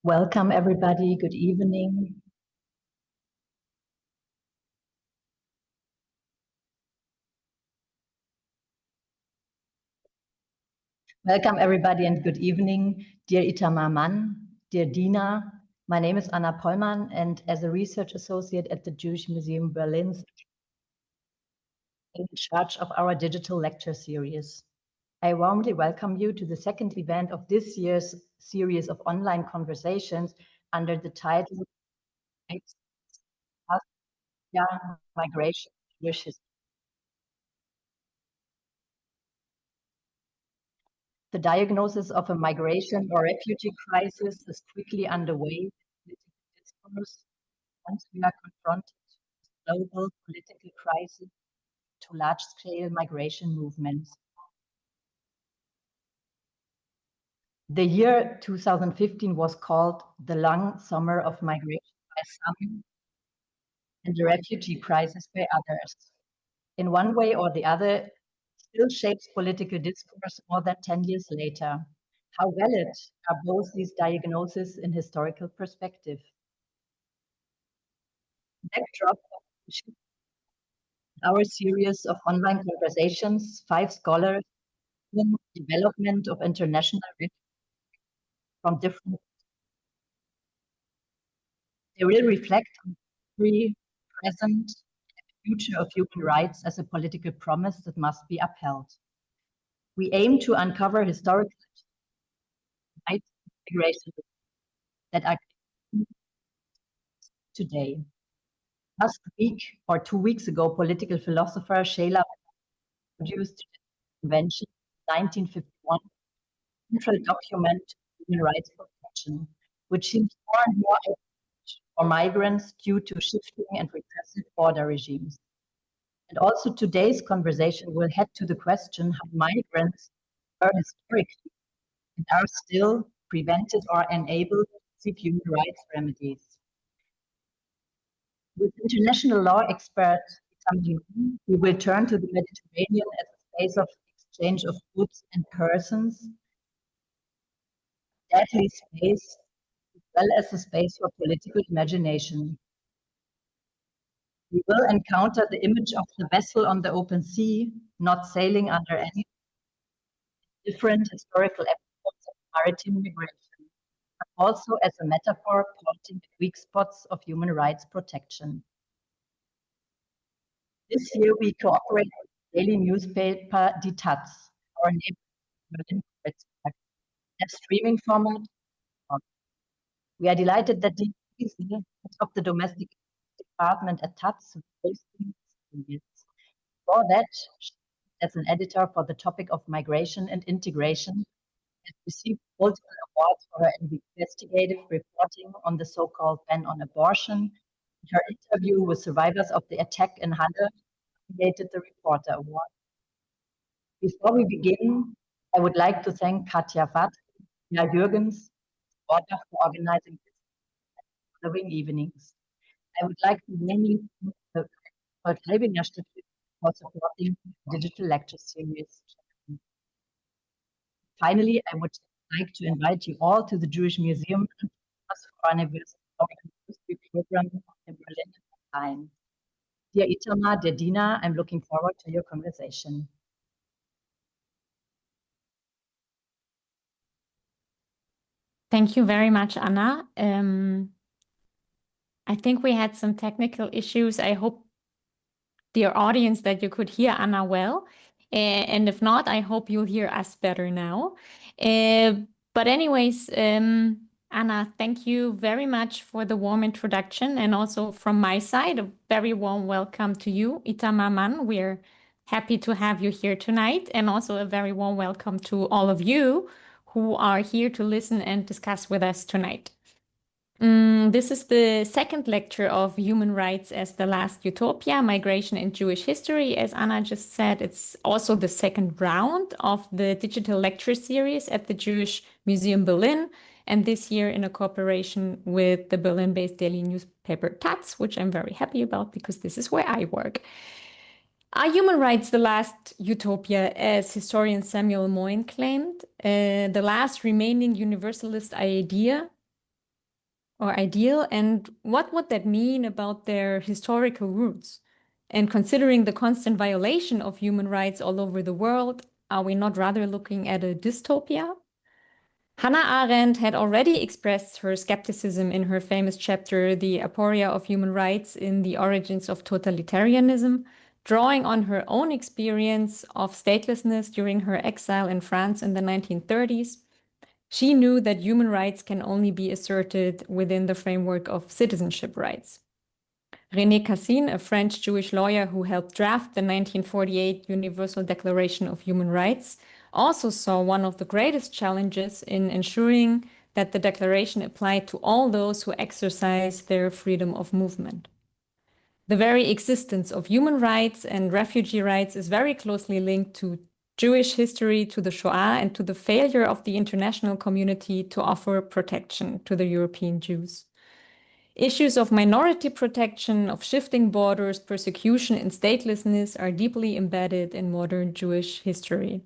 Welcome, everybody. Good evening. Welcome, everybody, and good evening. Dear Itamar Mann, dear Dinah, my name is Anna Pollmann, and as a research associate at the Jewish Museum Berlin, I'm in charge of our digital lecture series. I warmly welcome you to the second event of this year's series of online conversations under the title Migration, Jewish History. The diagnosis of a migration or refugee crisis is quickly underway in political discourse once we are confronted with global political crisis to large-scale migration movements. The year 2015 was called the long summer of migration by some and the refugee crisis by others. In one way or the other, still shapes political discourse more than 10 years later. How valid are both these diagnoses in historical perspective? Backdrop of our series of online conversations, 5 scholars in development of international from different. They will reflect on the present, future of human rights as a political promise that must be upheld. We aim to uncover historical rights integration that are today. Last week or 2 weeks ago, political philosopher Sheila produced the Convention 1951, central document of human rights protection, which seems more and more for migrants due to shifting and repressive border regimes. And also today's conversation will head to the question how migrants were historically and are still prevented or enabled to seek human rights remedies. With international law expert Itamar Mann, we will turn to the Mediterranean as a space of exchange of goods and persons, deadly space, as well as a space for political imagination. We will encounter the image of the vessel on the open sea, not sailing under any different historical episodes of maritime migration, but also as a metaphor pointing to weak spots of human rights protection. This year, we cooperate with the daily newspaper Die Taz, our neighbor a streaming format. We are delighted that Dinah Riese, head of the domestic department at Taz, for that, as an editor for the topic of migration and integration, has received multiple awards for her investigative reporting on the so-called ban on abortion. Her interview with survivors of the attack in Halle created the Reporter Award. Before we begin, I would like to thank Katja Watt, Ina Jürgens, for organizing this following evenings. I would like to mainly thank the Kalt-Lebinger Stiftung for supporting the digital lecture series. Finally, I would like to invite you all to the Jewish Museum for an anniversary program in Berlin time. Dear Itamar, dear Dinah, I'm looking forward to your conversation. Thank you very much, Anna. I think we had some technical issues. I hope, dear audience, that you could hear Anna well. And if not, I hope you'll hear us better now. But anyways, Anna, thank you very much for the warm introduction. And also from my side, a very warm welcome to you, Itamar Mann. We're happy to have you here tonight. And also a very warm welcome to all of you who are here to listen and discuss with us tonight. This is the second lecture of Human Rights as the Last Utopia, Migration and Jewish History. As Anna just said, it's also the second round of the digital lecture series at the Jewish Museum Berlin, and this year in a cooperation with the Berlin-based daily newspaper Taz, which I'm very happy about because this is where I work. Are human rights the last utopia, as historian Samuel Moyn claimed, the last remaining universalist idea or ideal, and what would that mean about their historical roots? And considering the constant violation of human rights all over the world, are we not rather looking at a dystopia? Hannah Arendt had already expressed her skepticism in her famous chapter, The Aporia of Human Rights in the Origins of Totalitarianism, drawing on her own experience of statelessness during her exile in France in the 1930s. She knew that human rights can only be asserted within the framework of citizenship rights. René Cassin, a French Jewish lawyer who helped draft the 1948 Universal Declaration of Human Rights, also saw one of the greatest challenges in ensuring that the declaration applied to all those who exercise their freedom of movement. The very existence of human rights and refugee rights is very closely linked to Jewish history, to the Shoah, and to the failure of the international community to offer protection to the European Jews. Issues of minority protection, of shifting borders, persecution, and statelessness are deeply embedded in modern Jewish history.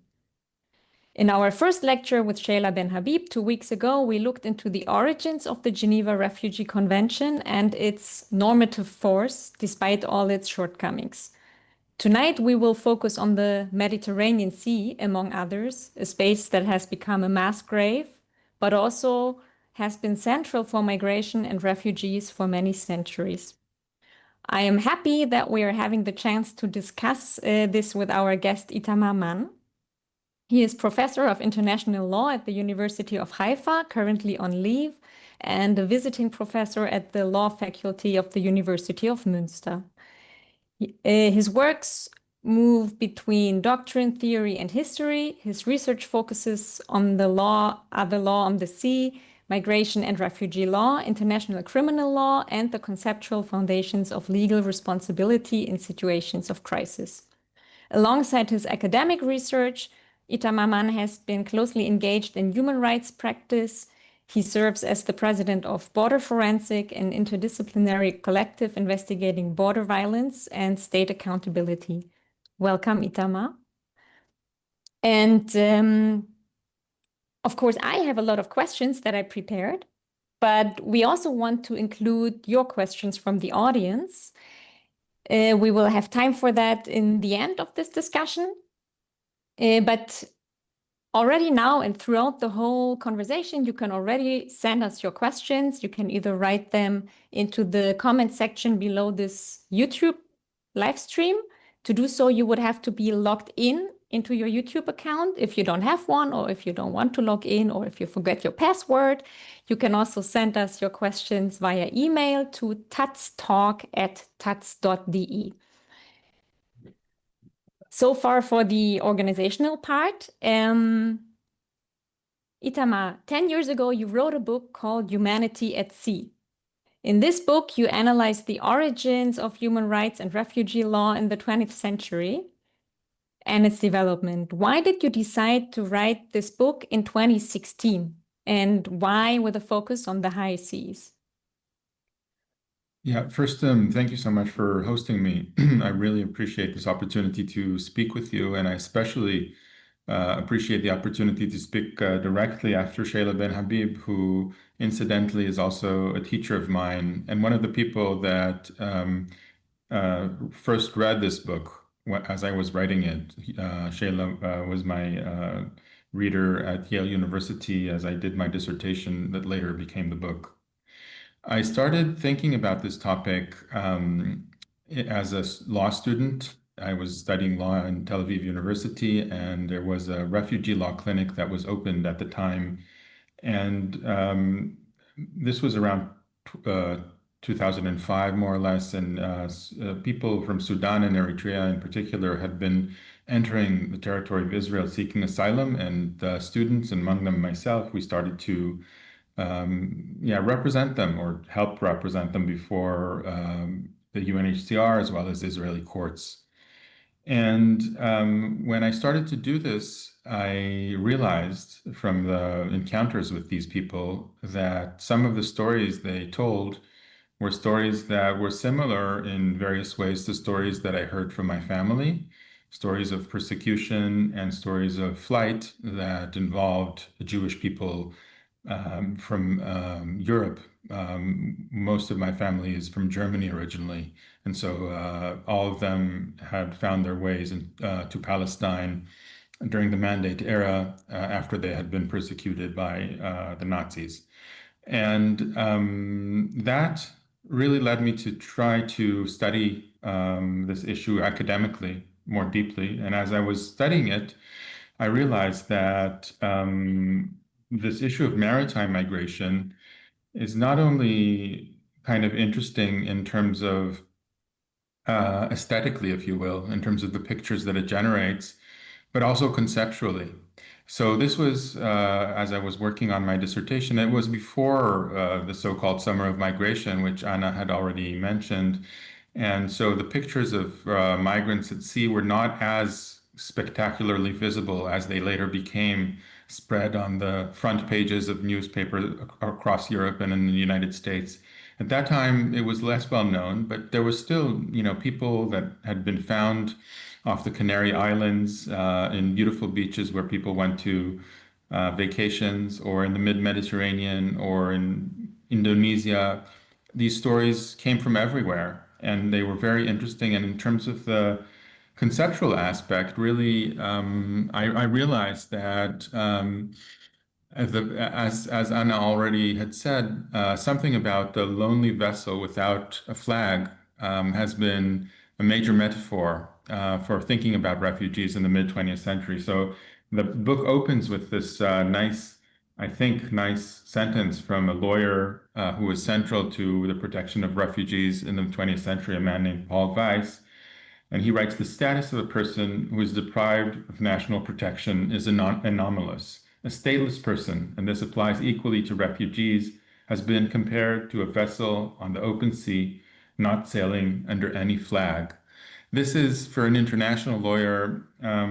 In our first lecture with Sheila Ben Habib 2 weeks ago, we looked into the origins of the Geneva Refugee Convention and its normative force, despite all its shortcomings. Tonight, we will focus on the Mediterranean Sea, among others, a space that has become a mass grave, but also has been central for migration and refugees for many centuries. I am happy that we are having the chance to discuss this with our guest Itamar Mann. He is professor of international law at the University of Haifa, currently on leave, and a visiting professor at the law faculty of the University of Münster. His works move between doctrine, theory, and history. His research focuses on the law on the sea, migration and refugee law, international criminal law, and the conceptual foundations of legal responsibility in situations of crisis. Alongside his academic research, Itamar Mann has been closely engaged in human rights practice. He serves as the president of Border Forensic, an interdisciplinary collective investigating border violence and state accountability. Welcome, Itamar. And of course, I have a lot of questions that I prepared, but we also want to include your questions from the audience. We will have time for that in the end of this discussion. But already now and throughout the whole conversation, you can already send us your questions. You can either write them into the comment section below this YouTube live stream. To do so, you would have to be logged into your YouTube account. If you don't have one, or if you don't want to log in, or if you forget your password, you can also send us your questions via email to taztalk@taz.de. So far for the organizational part. Itamar, 10 years ago, you wrote a book called Humanity at Sea. In this book, you analyzed the origins of human rights and refugee law in the 20th century and its development. Why did you decide to write this book in 2016? And why with a focus on the high seas? Yeah, first, thank you so much for hosting me. I really appreciate this opportunity to speak with you, and I especially appreciate the opportunity to speak directly after Sheila Ben Habib, who incidentally is also a teacher of mine, and one of the people that first read this book as I was writing it. Sheila was my reader at Yale University as I did my dissertation that later became the book. I started thinking about this topic as a law student. I was studying law in Tel Aviv University, and there was a refugee law clinic that was opened at the time. And this was around 2005, more or less, and people from Sudan and Eritrea in particular had been entering the territory of Israel seeking asylum, and students, among them myself, we started to represent them or help represent them before the UNHCR as well as Israeli courts. And when I started to do this, I realized from the encounters with these people that some of the stories they told were stories that were similar in various ways to stories that I heard from my family, stories of persecution and stories of flight that involved Jewish people from Europe. Most of my family is from Germany originally, and so all of them had found their ways to Palestine during the Mandate era after they had been persecuted by the Nazis. And that really led me to try to study this issue academically more deeply. And as I was studying it, I realized that this issue of maritime migration is not only kind of interesting in terms of aesthetically, if you will, in terms of the pictures that it generates, but also conceptually. So this was, as I was working on my dissertation, it was before the so-called Summer of Migration, which Anna had already mentioned. And so the pictures of migrants at sea were not as spectacularly visible as they later became spread on the front pages of newspapers across Europe and in the United States. At that time, it was less well known, but there was still, people that had been found off the Canary Islands, in beautiful beaches where people went to vacations, or in the mid-Mediterranean or in Indonesia. These stories came from everywhere, and they were very interesting. And in terms of the conceptual aspect, really, I realized that as Anna already had said, something about the lonely vessel without a flag has been a major metaphor for thinking about refugees in the mid-20th century. So the book opens with this nice sentence from a lawyer who was central to the protection of refugees in the 20th century, a man named Paul Weiss. And he writes, "The status of a person who is deprived of national protection is anomalous. A stateless person, and this applies equally to refugees, has been compared to a vessel on the open sea, not sailing under any flag." This is, for an international lawyer, a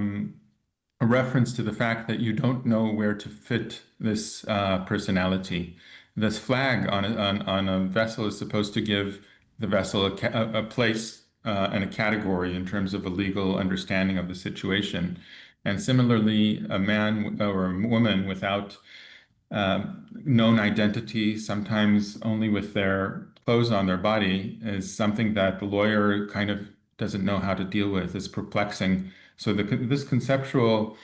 reference to the fact that you don't know where to fit this personality. This flag on a vessel is supposed to give the vessel a place and a category in terms of a legal understanding of the situation. And similarly, a man or a woman without known identity, sometimes only with their clothes on their body, is something that the lawyer kind of doesn't know how to deal with. It's perplexing. So this conceptual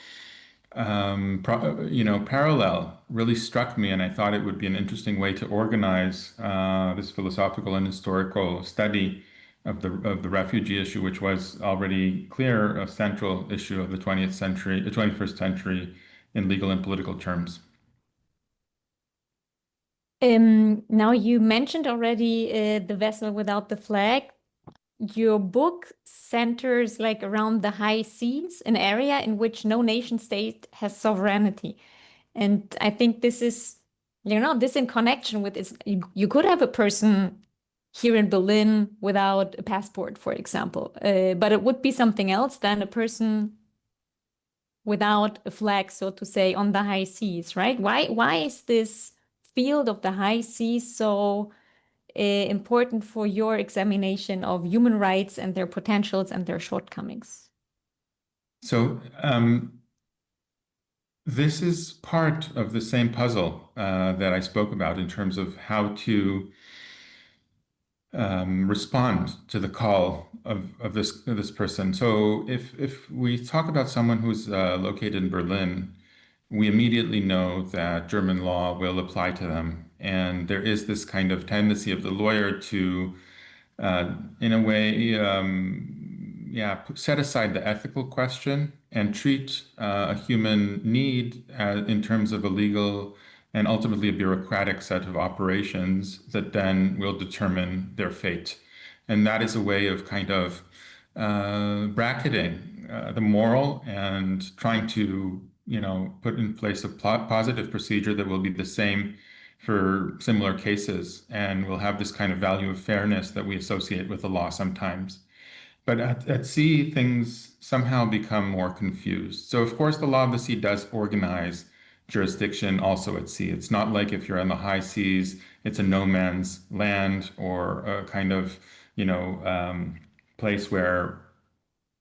parallel really struck me, and I thought it would be an interesting way to organize this philosophical and historical study of the refugee issue, which was already clear a central issue of the 21st century in legal and political terms. Now you mentioned already the vessel without the flag. Your book centers around the high seas, an area in which no nation state has sovereignty. And I think this is, this in connection with this, you could have a person here in Berlin without a passport, for example, but it would be something else than a person without a flag, so to say, on the high seas, right? Why is this field of the high seas so important for your examination of human rights and their potentials and their shortcomings? So this is part of the same puzzle that I spoke about in terms of how to respond to the call of this person. So if we talk about someone who's located in Berlin, we immediately know that German law will apply to them. And there is this kind of tendency of the lawyer to, in a way, set aside the ethical question and treat a human need in terms of a legal and ultimately a bureaucratic set of operations that then will determine their fate. And that is a way of kind of bracketing the moral and trying to put in place a positive procedure that will be the same for similar cases, and we'll have this kind of value of fairness that we associate with the law sometimes. But at sea, things somehow become more confused. So, of course, the law of the sea does organize jurisdiction also at sea. It's not like if you're on the high seas, it's a no man's land or a kind of, place where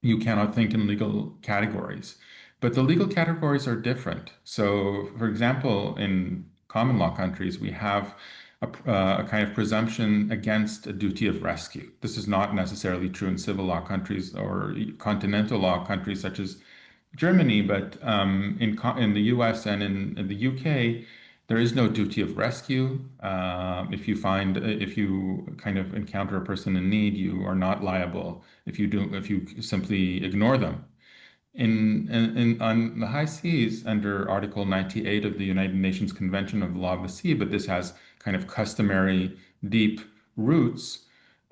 you cannot think in legal categories. But the legal categories are different. So, for example, in common law countries, we have a kind of presumption against a duty of rescue. This is not necessarily true in civil law countries or continental law countries such as Germany, but in the US and in the UK, there is no duty of rescue. If you kind of encounter a person in need, you are not liable if you simply ignore them. On the high seas, under Article 98 of the United Nations Convention of the Law of the Sea, but this has kind of customary deep roots.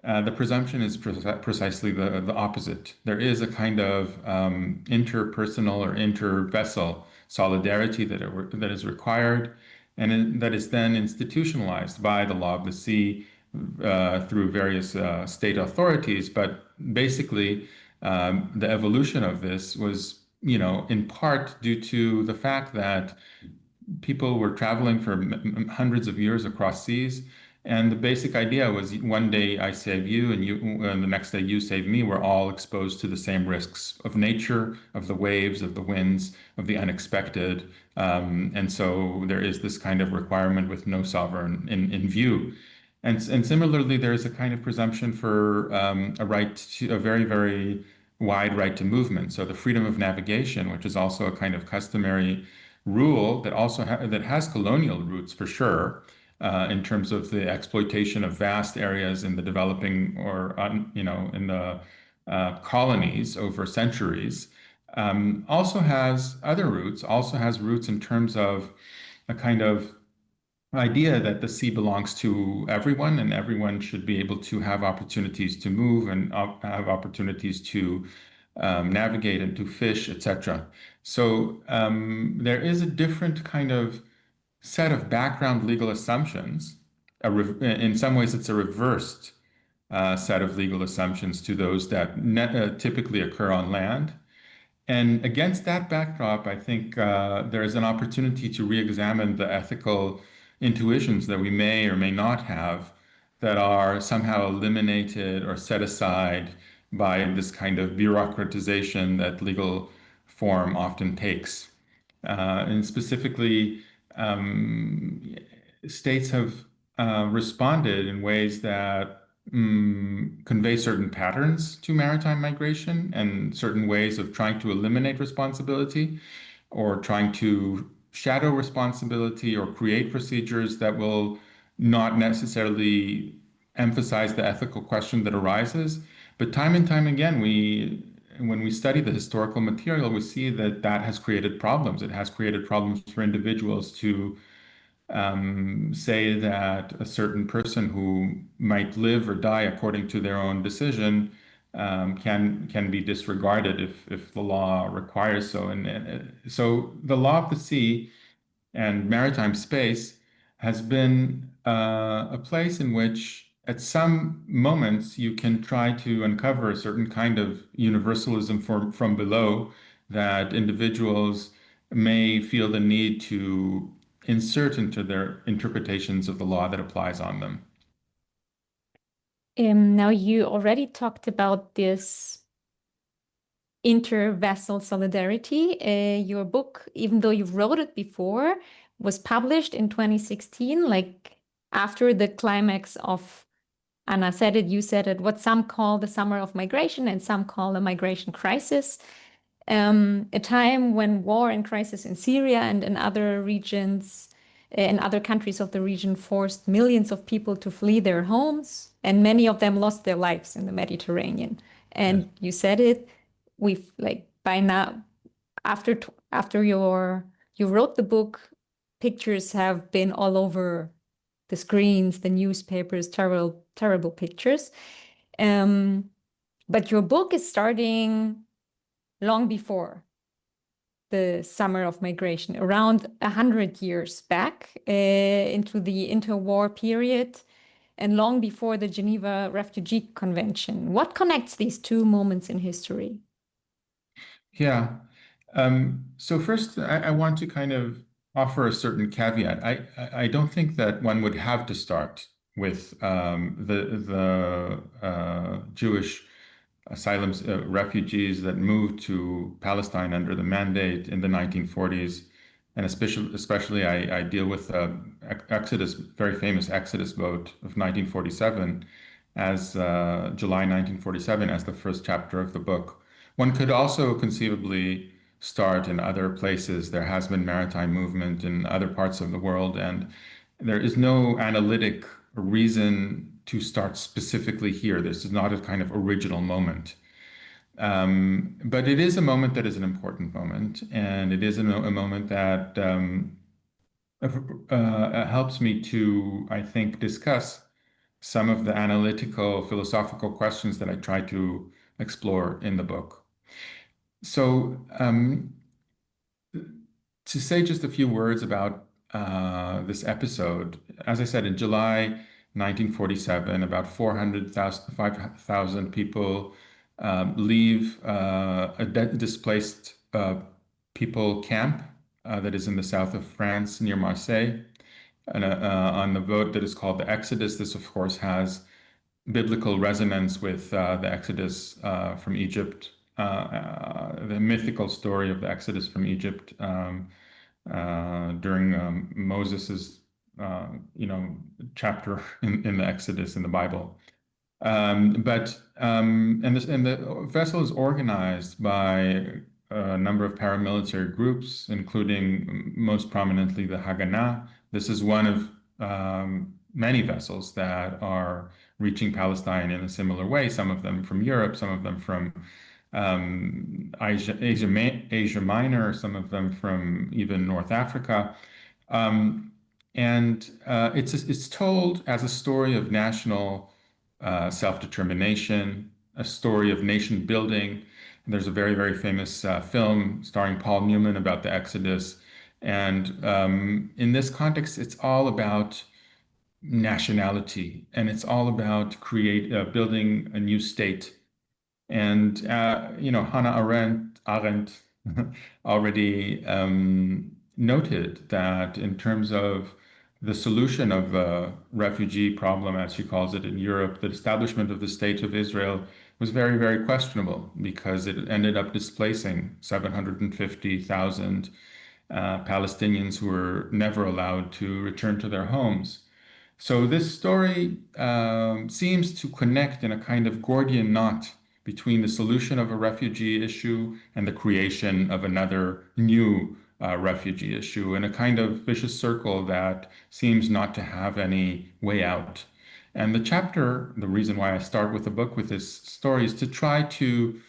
The presumption is precisely the opposite. There is a kind of interpersonal or inter-vessel solidarity that is required, and that is then institutionalized by the law of the sea through various state authorities. But basically, the evolution of this was, in part due to the fact that people were traveling for hundreds of years across seas. And the basic idea was one day I save you and the next day you save me. We're all exposed to the same risks of nature, of the waves, of the winds, of the unexpected. And so there is this kind of requirement with no sovereign in view. And similarly, there is a kind of presumption for a very, very wide right to movement. So the freedom of navigation, which is also a kind of customary rule that also that has colonial roots for sure, in terms of the exploitation of vast areas in the developing or in the colonies over centuries, also has other roots. Also has roots in terms of a kind of idea that the sea belongs to everyone, and everyone should be able to have opportunities to move and have opportunities to navigate and to fish, etc. So there is a different kind of set of background legal assumptions. In some ways, it's a reversed set of legal assumptions to those that typically occur on land. And against that backdrop, I think there is an opportunity to re-examine the ethical intuitions that we may or may not have that are somehow eliminated or set aside by this kind of bureaucratization that legal form often takes. And specifically, states have responded in ways that convey certain patterns to maritime migration and certain ways of trying to eliminate responsibility or trying to shadow responsibility or create procedures that will not necessarily emphasize the ethical question that arises. But time and time again, when we study the historical material, we see that has created problems. It has created problems for individuals to say that a certain person who might live or die according to their own decision can be disregarded if the law requires so. And so the law of the sea and maritime space has been a place in which at some moments you can try to uncover a certain kind of universalism from below that individuals may feel the need to insert into their interpretations of the law that applies on them. Now, you already talked about this inter-vessel solidarity. Your book, even though you wrote it before, was published in 2016, like after the climax of, Anna said it, you said it, what some call the summer of migration and some call a migration crisis. A time when war and crisis in Syria and in other regions, in other countries of the region, forced millions of people to flee their homes, and many of them lost their lives in the Mediterranean. And yes, you said it, we've like by now, after you wrote the book, pictures have been all over the screens, the newspapers, terrible pictures. But your book is starting long before the summer of migration, around 100 years back into the interwar period and long before the Geneva Refugee Convention. What connects these two moments in history? Yeah. So first, I want to kind of offer a certain caveat. I don't think that one would have to start with the Jewish asylum refugees that moved to Palestine under the Mandate in the 1940s, and especially I deal with Exodus, very famous Exodus vote of 1947, as July 1947 as the first chapter of the book. One could also conceivably start in other places. There has been maritime movement in other parts of the world, and there is no analytic reason to start specifically here. This is not a kind of original moment. But it is a moment that is an important moment, and it is a moment that helps me to, I think, discuss some of the analytical, philosophical questions that I try to explore in the book. So, to say just a few words about this episode, as I said, in July 1947, about 5,000 people leave a displaced people camp that is in the south of France near Marseille, and on the boat that is called the Exodus. This, of course, has biblical resonance with the Exodus from Egypt, the mythical story of the Exodus from Egypt during Moses's, chapter in the Exodus in the Bible. And the vessel is organized by a number of paramilitary groups, including most prominently the Haganah. This is one of many vessels that are reaching Palestine in a similar way, some of them from Europe, some of them from Asia Minor, some of them from even North Africa. It's told as a story of national self-determination, a story of nation building. There's a very, very famous film starring Paul Newman about the Exodus. And in this context, it's all about nationality, and it's all about building a new state. And Hannah Arendt already noted that in terms of the solution of the refugee problem, as she calls it in Europe, the establishment of the State of Israel was very, very questionable because it ended up displacing 750,000 Palestinians who were never allowed to return to their homes. So this story seems to connect in a kind of Gordian knot between the solution of a refugee issue and the creation of another new refugee issue, in a kind of vicious circle that seems not to have any way out. And the reason why I start with the book with this story is to try to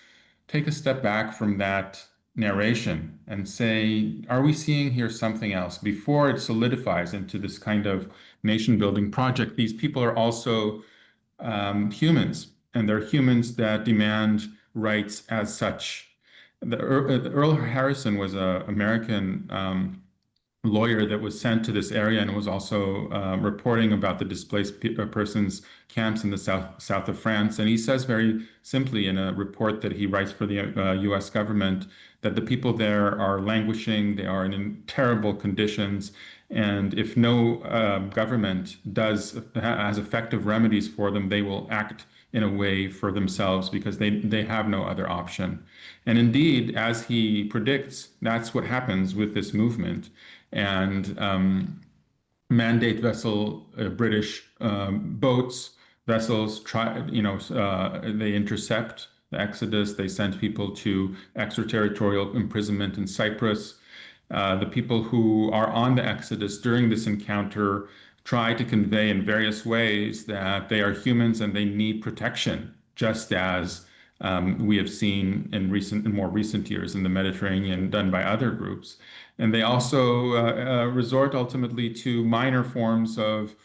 take a step back from that narration and say, are we seeing here something else? Before it solidifies into this kind of nation building project, these people are also humans, and they're humans that demand rights as such. Earl Harrison was an American lawyer that was sent to this area and was also reporting about the displaced persons camps in the south of France. And he says very simply in a report that he writes for the US government that the people there are languishing, they are in terrible conditions, and if no government has effective remedies for them, they will act in a way for themselves because they have no other option. And indeed, as he predicts, that's what happens with this movement. And mandate vessel, British vessels they intercept the Exodus. They send people to extraterritorial imprisonment in Cyprus. The people who are on the Exodus during this encounter try to convey in various ways that they are humans and they need protection, just as we have seen in more recent years in the Mediterranean done by other groups. And they also resort ultimately to minor forms of,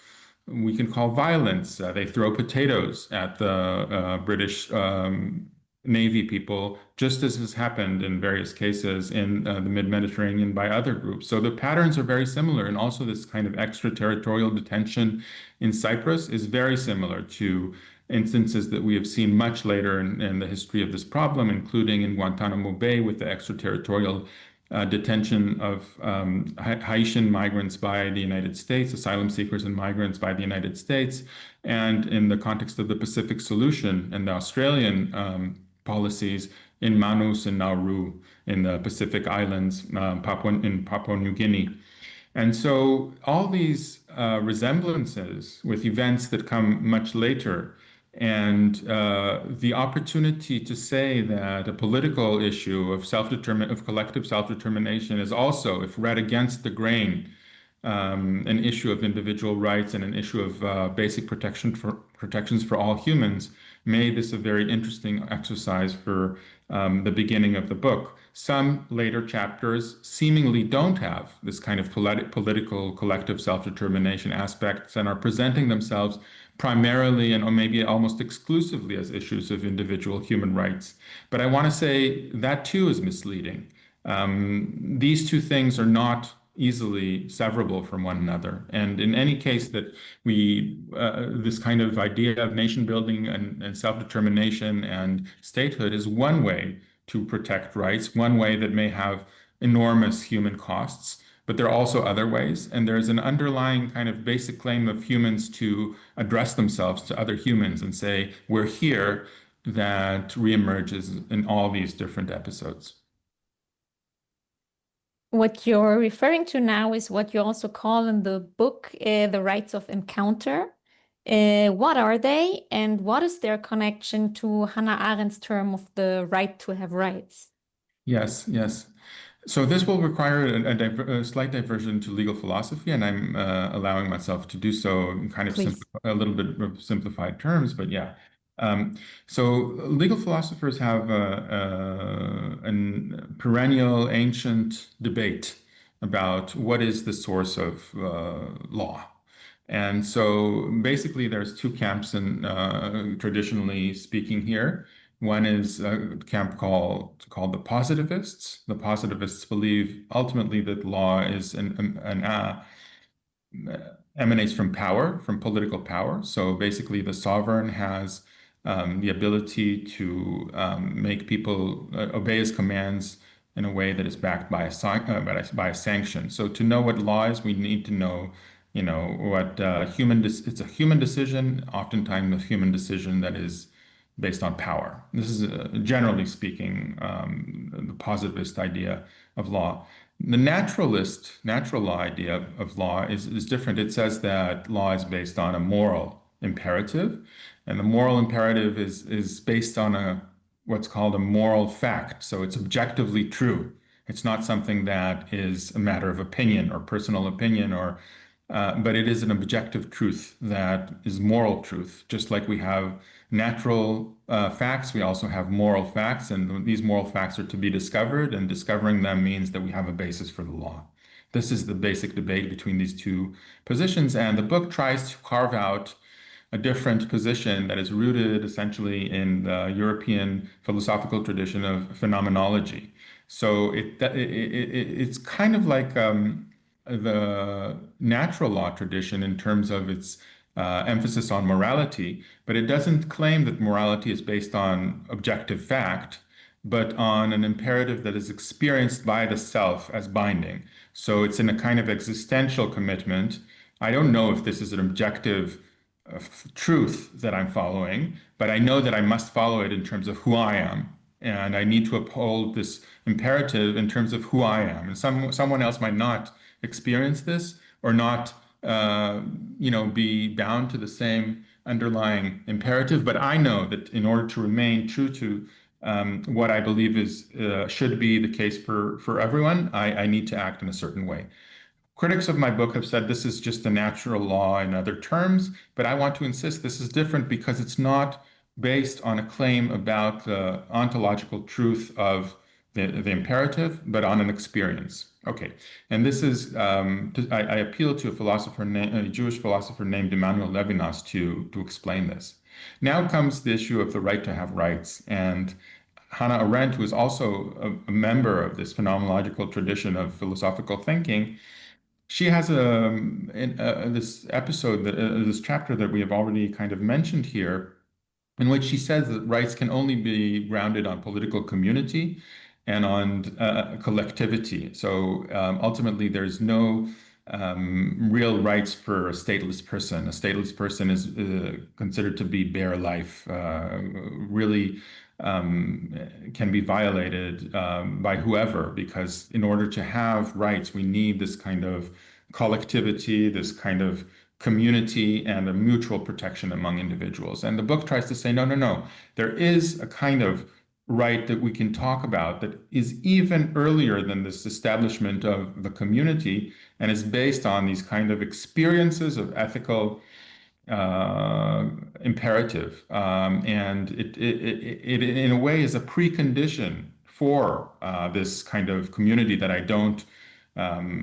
we can call violence. They throw potatoes at the British Navy people, just as has happened in various cases in the mid-Mediterranean by other groups. So the patterns are very similar. And also this kind of extraterritorial detention in Cyprus is very similar to instances that we have seen much later in the history of this problem, including in Guantanamo Bay with the extraterritorial detention of Haitian migrants by the United States, asylum seekers and migrants by the United States, and in the context of the Pacific Solution and the Australian policies in Manus and Nauru in the Pacific Islands, Papua New Guinea. And so all these resemblances with events that come much later, and the opportunity to say that a political issue of collective self-determination is also, if read against the grain, an issue of individual rights and an issue of basic protections for all humans, made this a very interesting exercise for the beginning of the book. Some later chapters seemingly don't have this kind of political collective self-determination aspects and are presenting themselves primarily and or maybe almost exclusively as issues of individual human rights. But I want to say that too is misleading. These two things are not easily severable from one another. And in any case that this kind of idea of nation building and self-determination and statehood is one way to protect rights, one way that may have enormous human costs, but there are also other ways. And there's an underlying kind of basic claim of humans to address themselves to other humans and say, we're here, that reemerges in all these different episodes. What you're referring to now is what you also call in the book the rights of encounter. What are they, and what is their connection to Hannah Arendt's term of the right to have rights? Yes. So this will require a slight diversion to legal philosophy, and I'm allowing myself to do so in kind of a little bit of simplified terms, but yeah. So legal philosophers have a perennial ancient debate about what is the source of law. And so basically there's two camps in traditionally speaking here. One is a camp called the positivists. The positivists believe ultimately that law is emanates from power, from political power. So basically the sovereign has the ability to make people obey his commands in a way that is backed by a sanction. So to know what law is, we need to know, what it's a human decision, oftentimes a human decision that is based on power. This is generally speaking the positivist idea of law. The natural law idea of law is different. It says that law is based on a moral imperative, and the moral imperative is based on what's called a moral fact. So it's objectively true. It's not something that is a matter of opinion or personal opinion, but it is an objective truth that is moral truth. Just like we have natural facts, we also have moral facts, and these moral facts are to be discovered, and discovering them means that we have a basis for the law. This is the basic debate between these two positions, and the book tries to carve out a different position that is rooted essentially in the European philosophical tradition of phenomenology. So it's kind of like the natural law tradition in terms of its emphasis on morality, but it doesn't claim that morality is based on objective fact, but on an imperative that is experienced by the self as binding. So it's in a kind of existential commitment. I don't know if this is an objective truth that I'm following, but I know that I must follow it in terms of who I am. And I need to uphold this imperative in terms of who I am. And someone else might not experience this or not, be bound to the same underlying imperative. But I know that in order to remain true to what I believe should be the case for everyone, I need to act in a certain way. Critics of my book have said this is just a natural law in other terms, but I want to insist this is different because it's not based on a claim about the ontological truth of the imperative, but on an experience. Okay, and this is, I appeal to a Jewish philosopher named Emanuel Levinas to explain this. Now comes the issue of the right to have rights, and Hannah Arendt, who is also a member of this phenomenological tradition of philosophical thinking, she has this episode, this chapter that we have already kind of mentioned here, in which she says that rights can only be grounded on political community and on collectivity. So ultimately, there's no real rights for a stateless person. A stateless person is considered to be bare life, really can be violated by whoever, because in order to have rights, we need this kind of collectivity, this kind of community, and a mutual protection among individuals. And the book tries to say, no, no, no, there is a kind of right that we can talk about that is even earlier than this establishment of the community and is based on these kind of experiences of ethical imperative. And it, in a way, is a precondition for this kind of community that I don't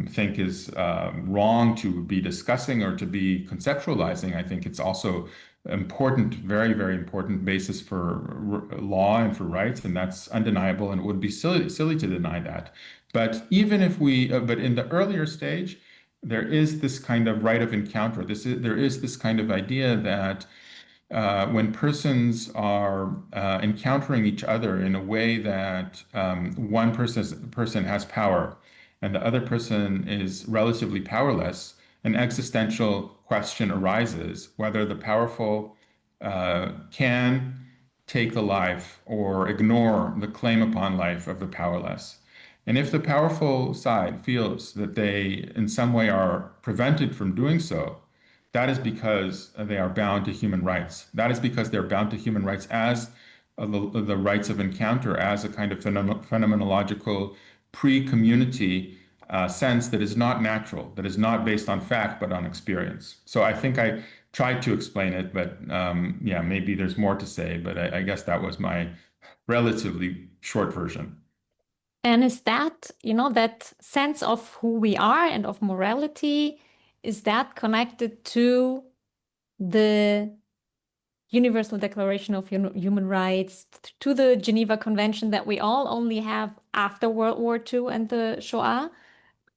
think is wrong to be discussing or to be conceptualizing. I think it's also important, very, very important basis for law and for rights, and that's undeniable, and it would be silly to deny that. But even if but in the earlier stage, there is this kind of right of encounter. There is this kind of idea that when persons are encountering each other in a way that one person has power and the other person is relatively powerless, an existential question arises whether the powerful can take the life or ignore the claim upon life of the powerless. And if the powerful side feels that they in some way are prevented from doing so, that is because they are bound to human rights. That is because they're bound to human rights as the rights of encounter, as a kind of phenomenological pre-community sense that is not natural, that is not based on fact, but on experience. So I think I tried to explain it, but yeah, maybe there's more to say, but I guess that was my relatively short version. And is that, that sense of who we are and of morality, is that connected to the Universal Declaration of Human Rights, to the Geneva Convention that we all only have after World War II and the Shoah,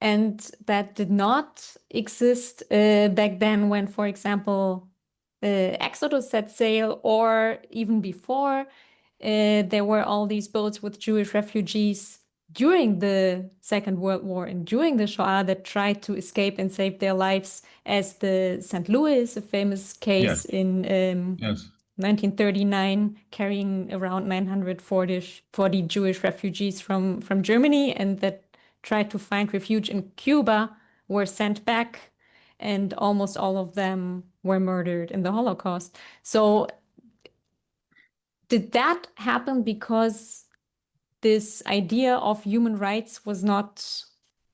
and that did not exist back then when, for example, Exodus set sail, or even before, there were all these boats with Jewish refugees during the Second World War and during the Shoah that tried to escape and save their lives, as the St. Louis, a famous case in Yes. 1939, carrying around 940 Jewish refugees from Germany, and that tried to find refuge in Cuba, were sent back, and almost all of them were murdered in the Holocaust. So did that happen because this idea of human rights was not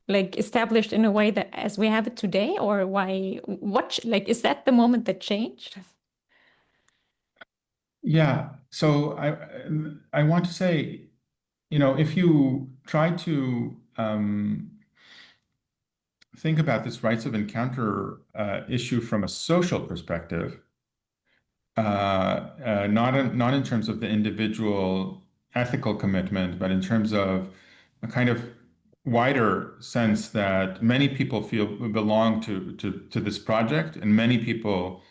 like established in a way that as we have it today, or is that the moment that changed? Yeah, so I want to say, if you try to think about this rights of encounter issue from a social perspective, not in terms of the individual ethical commitment, but in terms of a kind of wider sense that many people feel belong to this project, and many people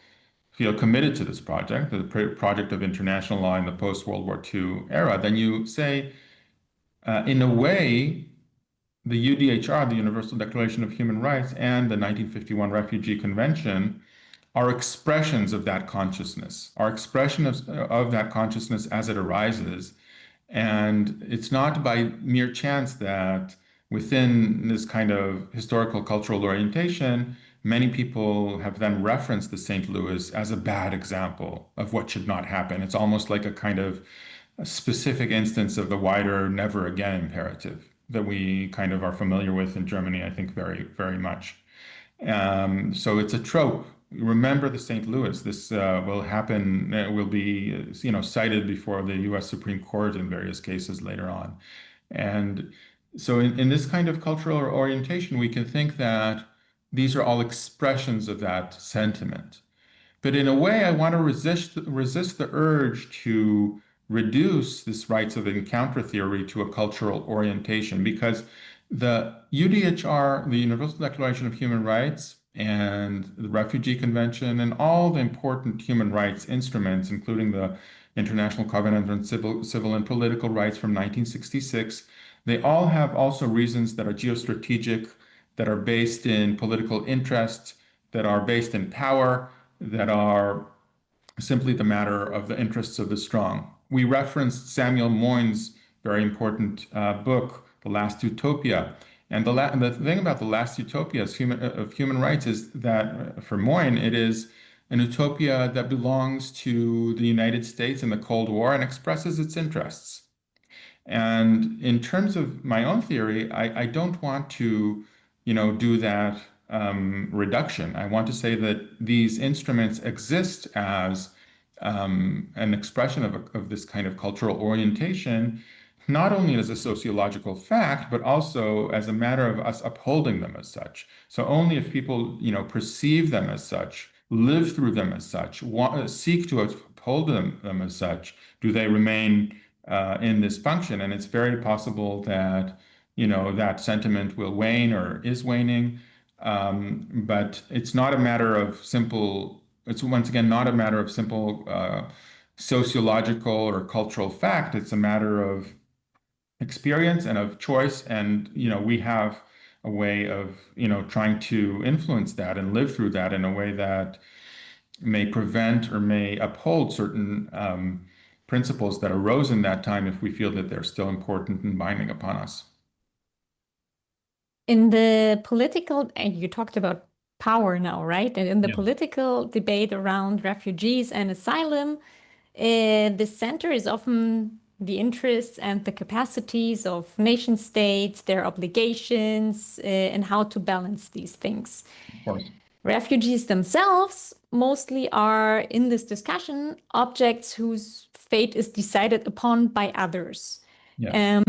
feel committed to this project, the project of international law in the post-World War II era, then you say, in a way, the UDHR, the Universal Declaration of Human Rights, and the 1951 Refugee Convention are expressions of that consciousness, are expression of that consciousness as it arises. And it's not by mere chance that within this kind of historical cultural orientation, many people have then referenced the St. Louis as a bad example of what should not happen. It's almost like a kind of a specific instance of the wider never again imperative that we kind of are familiar with in Germany, I think, very, very much. So it's a trope. Remember the St. Louis. This will happen, will be, cited before the US Supreme Court in various cases later on. And so in this kind of cultural orientation, we can think that these are all expressions of that sentiment. But in a way, I want to resist the urge to reduce this rights of encounter theory to a cultural orientation, because the UDHR, the Universal Declaration of Human Rights, and the Refugee Convention, and all the important human rights instruments, including the International Covenant on Civil and Political Rights from 1966, they all have also reasons that are geostrategic, that are based in political interest, that are based in power, that are simply the matter of the interests of the strong. We referenced Samuel Moyn's very important book, The Last Utopia. And the thing about The Last Utopia of human rights is that for Moyn, it is an utopia that belongs to the United States in the Cold War and expresses its interests. And in terms of my own theory, I don't want to, do that reduction. I want to say that these instruments exist as an expression of this kind of cultural orientation, not only as a sociological fact, but also as a matter of us upholding them as such. So only if people, perceive them as such, live through them as such, seek to uphold them as such, do they remain in this function. And it's very possible that, that sentiment will wane or is waning. But it's not a matter of simple, it's once again not a matter of simple sociological or cultural fact. It's a matter of experience and of choice. And, we have a way of, trying to influence that and live through that in a way that may prevent or may uphold certain principles that arose in that time if we feel that they're still important and binding upon us. In the political, and you talked about power now, right? And in the Yeah. political debate around refugees and asylum, the center is often the interests and the capacities of nation states, their obligations, and how to balance these things. Of course. Refugees themselves mostly are, in this discussion, objects whose fate is decided upon by others. Yeah.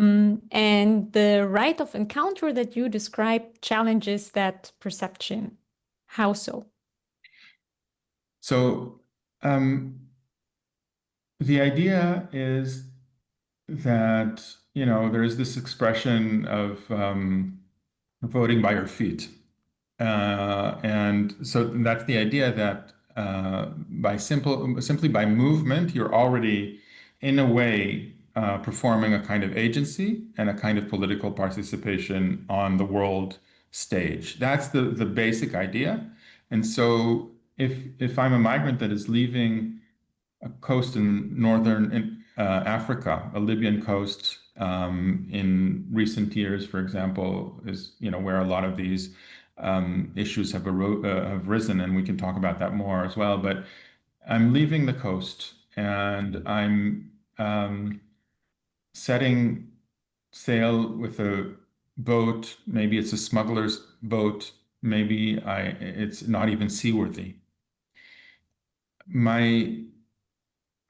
And the right of encounter that you described challenges that perception. How so? So the idea is that, there is this expression of voting by your feet. And so that's the idea that simply by movement, you're already, in a way, performing a kind of agency and a kind of political participation on the world stage. That's the basic idea. And so if I'm a migrant that is leaving a coast in northern Africa, a Libyan coast, in recent years, for example, is where a lot of these issues have risen, and we can talk about that more as well. But I'm leaving the coast, and I'm setting sail with a boat. Maybe it's a smuggler's boat. Maybe it's not even seaworthy. My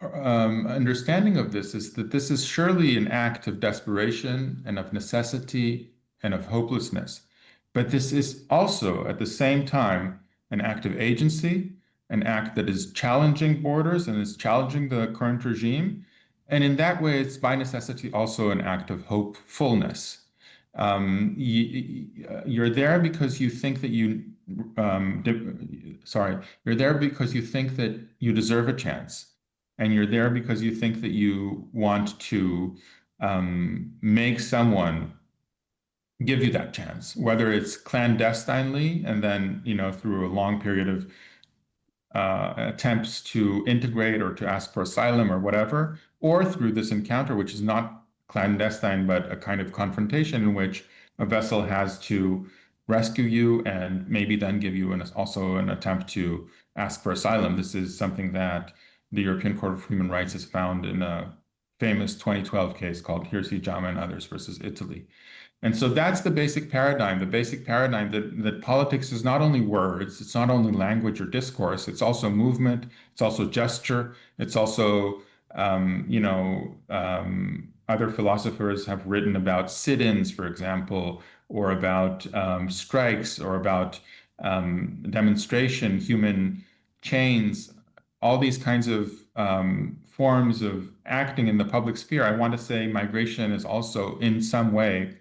understanding of this is that this is surely an act of desperation and of necessity and of hopelessness. But this is also, at the same time, an act of agency, an act that is challenging borders and is challenging the current regime. And in that way, it's by necessity also an act of hopefulness. You're there because you think that you're there because you think that you deserve a chance. And you're there because you think that you want to make someone give you that chance, whether it's clandestinely and then, through a long period of attempts to integrate or to ask for asylum or whatever, or through this encounter, which is not clandestine, but a kind of confrontation in which a vessel has to rescue you and maybe then give you also an attempt to ask for asylum. This is something that the European Court of Human Rights has found in a famous 2012 case called Hirsi, Jama, and others versus Italy. And so that's the basic paradigm that politics is not only words, it's not only language or discourse, it's also movement, it's also gesture, it's also, other philosophers have written about sit-ins, for example, or about strikes, or about demonstration, human chains, all these kinds of forms of acting in the public sphere, I want to say migration is also in some way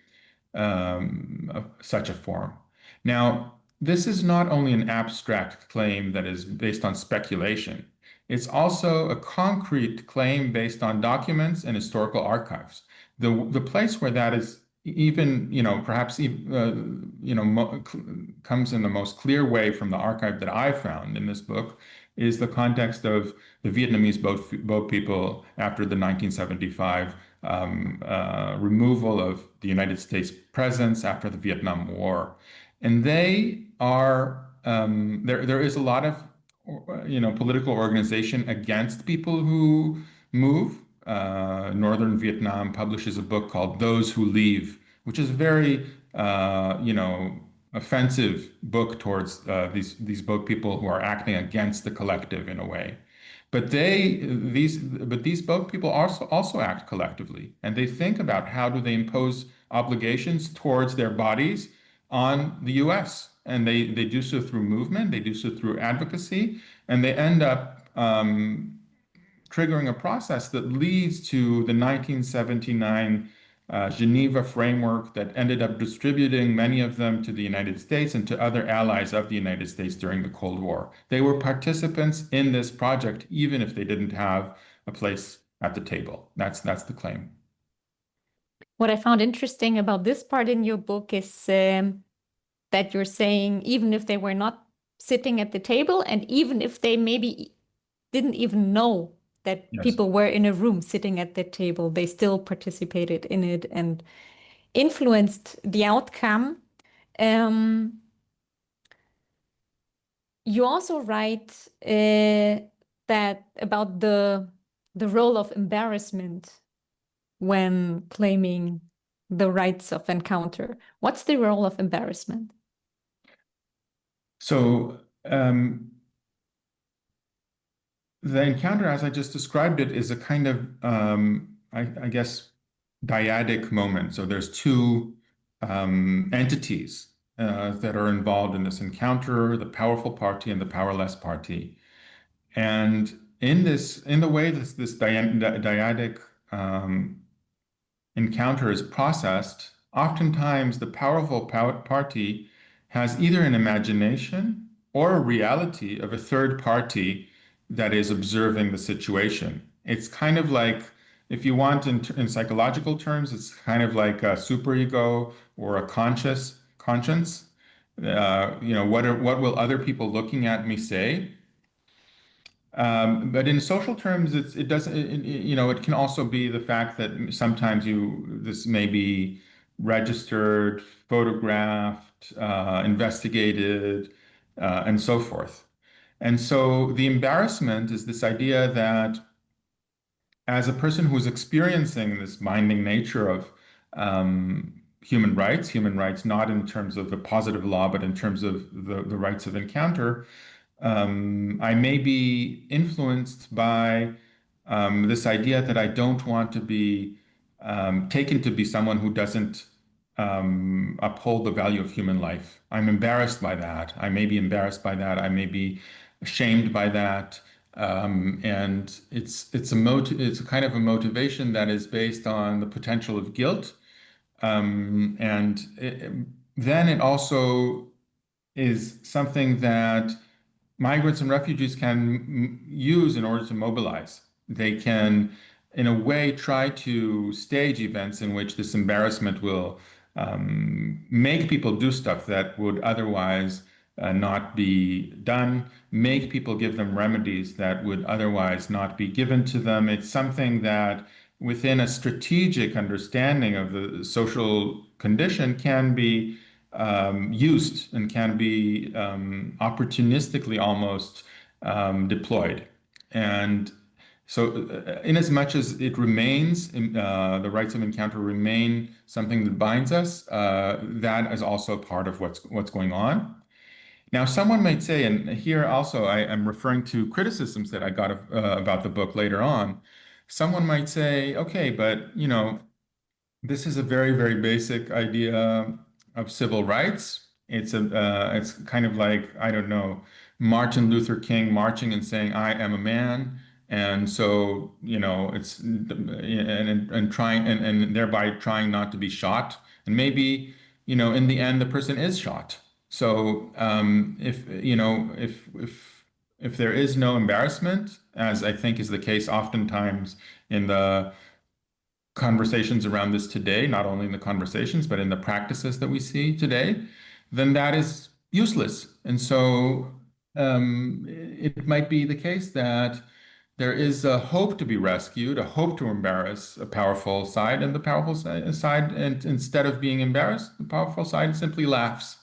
such a form. Now, this is not only an abstract claim that is based on speculation. It's also a concrete claim based on documents and historical archives. The place where that is even, perhaps, comes in the most clear way from the archive that I found in this book is the context of the Vietnamese boat people after the 1975 removal of the United States presence after the Vietnam War. And they are, there is a lot of, political organization against people who move. Northern Vietnam publishes a book called Those Who Leave, which is a very, offensive book towards these boat people who are acting against the collective in a way. But these boat people also act collectively, and they think about how do they impose obligations towards their bodies on the U.S. And they do so through movement, they do so through advocacy, and they end up triggering a process that leads to the 1979 Geneva framework that ended up distributing many of them to the United States and to other allies of the United States during the Cold War. They were participants in this project, even if they didn't have a place at the table. That's the claim. What I found interesting about this part in your book is that you're saying even if they were not sitting at the table, and even if they maybe didn't even know that Yes. people were in a room sitting at the table, they still participated in it and influenced the outcome. You also write that about the role of embarrassment when claiming the rights of encounter. What's the role of embarrassment? So the encounter, as I just described it, is a kind of, I guess, dyadic moment. So there's two entities that are involved in this encounter, the powerful party and the powerless party. And in the way this dyadic encounter is processed, oftentimes the powerful party has either an imagination or a reality of a third party that is observing the situation. It's kind of like, if you want in psychological terms, it's kind of like a superego or a conscience. What will other people looking at me say? But in social terms, it doesn't. It can also be the fact that sometimes this may be registered, photographed, investigated, and so forth. And so the embarrassment is this idea that as a person who's experiencing this binding nature of human rights not in terms of the positive law, but in terms of the rights of encounter, I may be influenced by this idea that I don't want to be taken to be someone who doesn't uphold the value of human life. I'm embarrassed by that. I may be embarrassed by that. I may be ashamed by that. And it's a kind of a motivation that is based on the potential of guilt. Then it also is something that migrants and refugees can use in order to mobilize. They can, in a way, try to stage events in which this embarrassment will make people do stuff that would otherwise not be done, make people give them remedies that would otherwise not be given to them. It's something that, within a strategic understanding of the social condition, can be used and can be opportunistically almost deployed. And so in as much as it remains, the rights of encounter remain something that binds us, that is also part of what's going on. Now, someone might say, and here also I am referring to criticisms that I got about the book later on. Someone might say, okay, but this is a very, very basic idea of civil rights. It's kind of like, I don't know, Martin Luther King marching and saying, "I am a man." And so, it's and trying and thereby trying not to be shot. And maybe, in the end, the person is shot. So if there is no embarrassment, as I think is the case oftentimes in the conversations around this today, not only in the conversations, but in the practices that we see today, then that is useless. And so it might be the case that there is a hope to be rescued, a hope to embarrass a powerful side, and the powerful side, and instead of being embarrassed, the powerful side simply laughs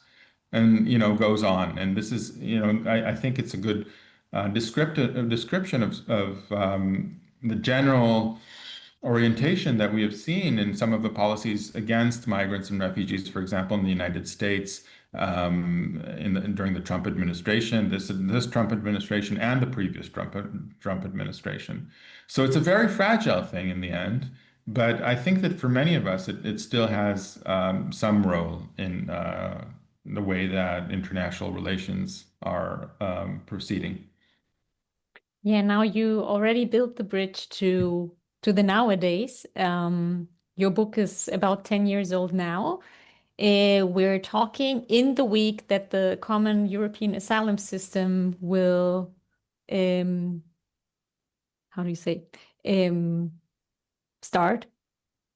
and goes on. And this is, I think it's a good description of the general orientation that we have seen in some of the policies against migrants and refugees, for example, in the United States, during the Trump administration, this Trump administration and the previous Trump administration. So it's a very fragile thing in the end, but I think that for many of us, it still has some role in the way that international relations are proceeding. Yeah, now you already built the bridge to the nowadays. Your book is about 10 years old now. We're talking in the week that the common European asylum system will, how do you say,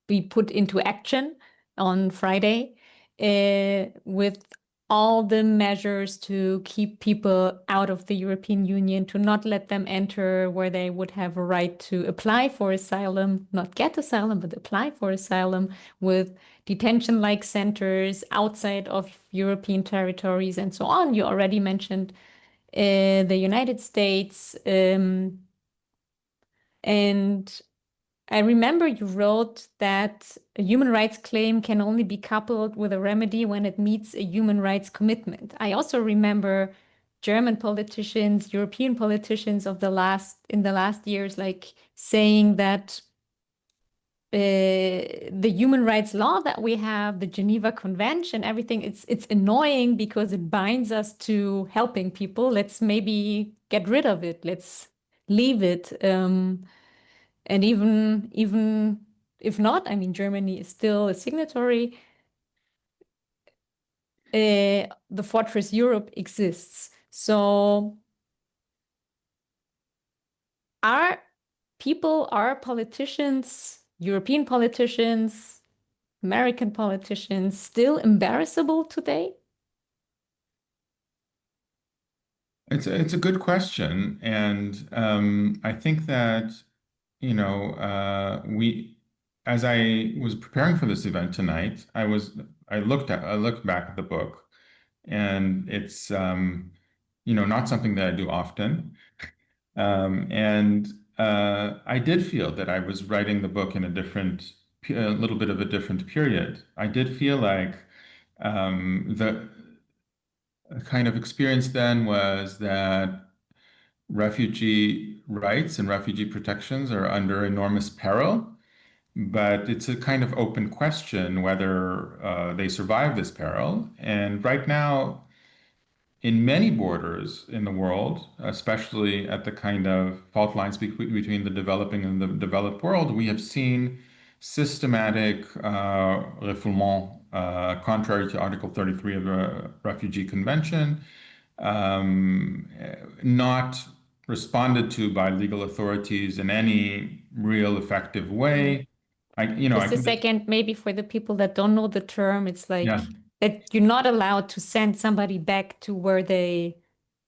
be put into action on Friday, with all the measures to keep people out of the European Union, to not let them enter where they would have a right to apply for asylum, not get asylum, but apply for asylum, with detention-like centers outside of European territories and so on. You already mentioned the United States. And I remember you wrote that a human rights claim can only be coupled with a remedy when it meets a human rights commitment. I also remember German politicians, European politicians in the last years, like saying that the human rights law that we have, the Geneva Convention, everything, it's annoying because it binds us to helping people. Let's maybe get rid of it. Let's leave it. And even if not, I mean, Germany is still a signatory. The Fortress Europe exists. So are politicians, European politicians, American politicians still embarrassable today? It's a good question, and I think that as I was preparing for this event tonight, I looked back at the book, and it's not something that I do often, and I did feel that I was writing the book in a little bit of a different period. I did feel like the kind of experience then was that refugee rights and refugee protections are under enormous peril, but it's a kind of open question whether they survive this peril. And right now, in many borders in the world, especially at the kind of fault lines between the developing and the developed world, we have seen systematic refoulement, contrary to Article 33 of the Refugee Convention, not responded to by legal authorities in any real effective way. Just a second, maybe for the people that don't know the term, it's like that you're not allowed to send somebody back to where they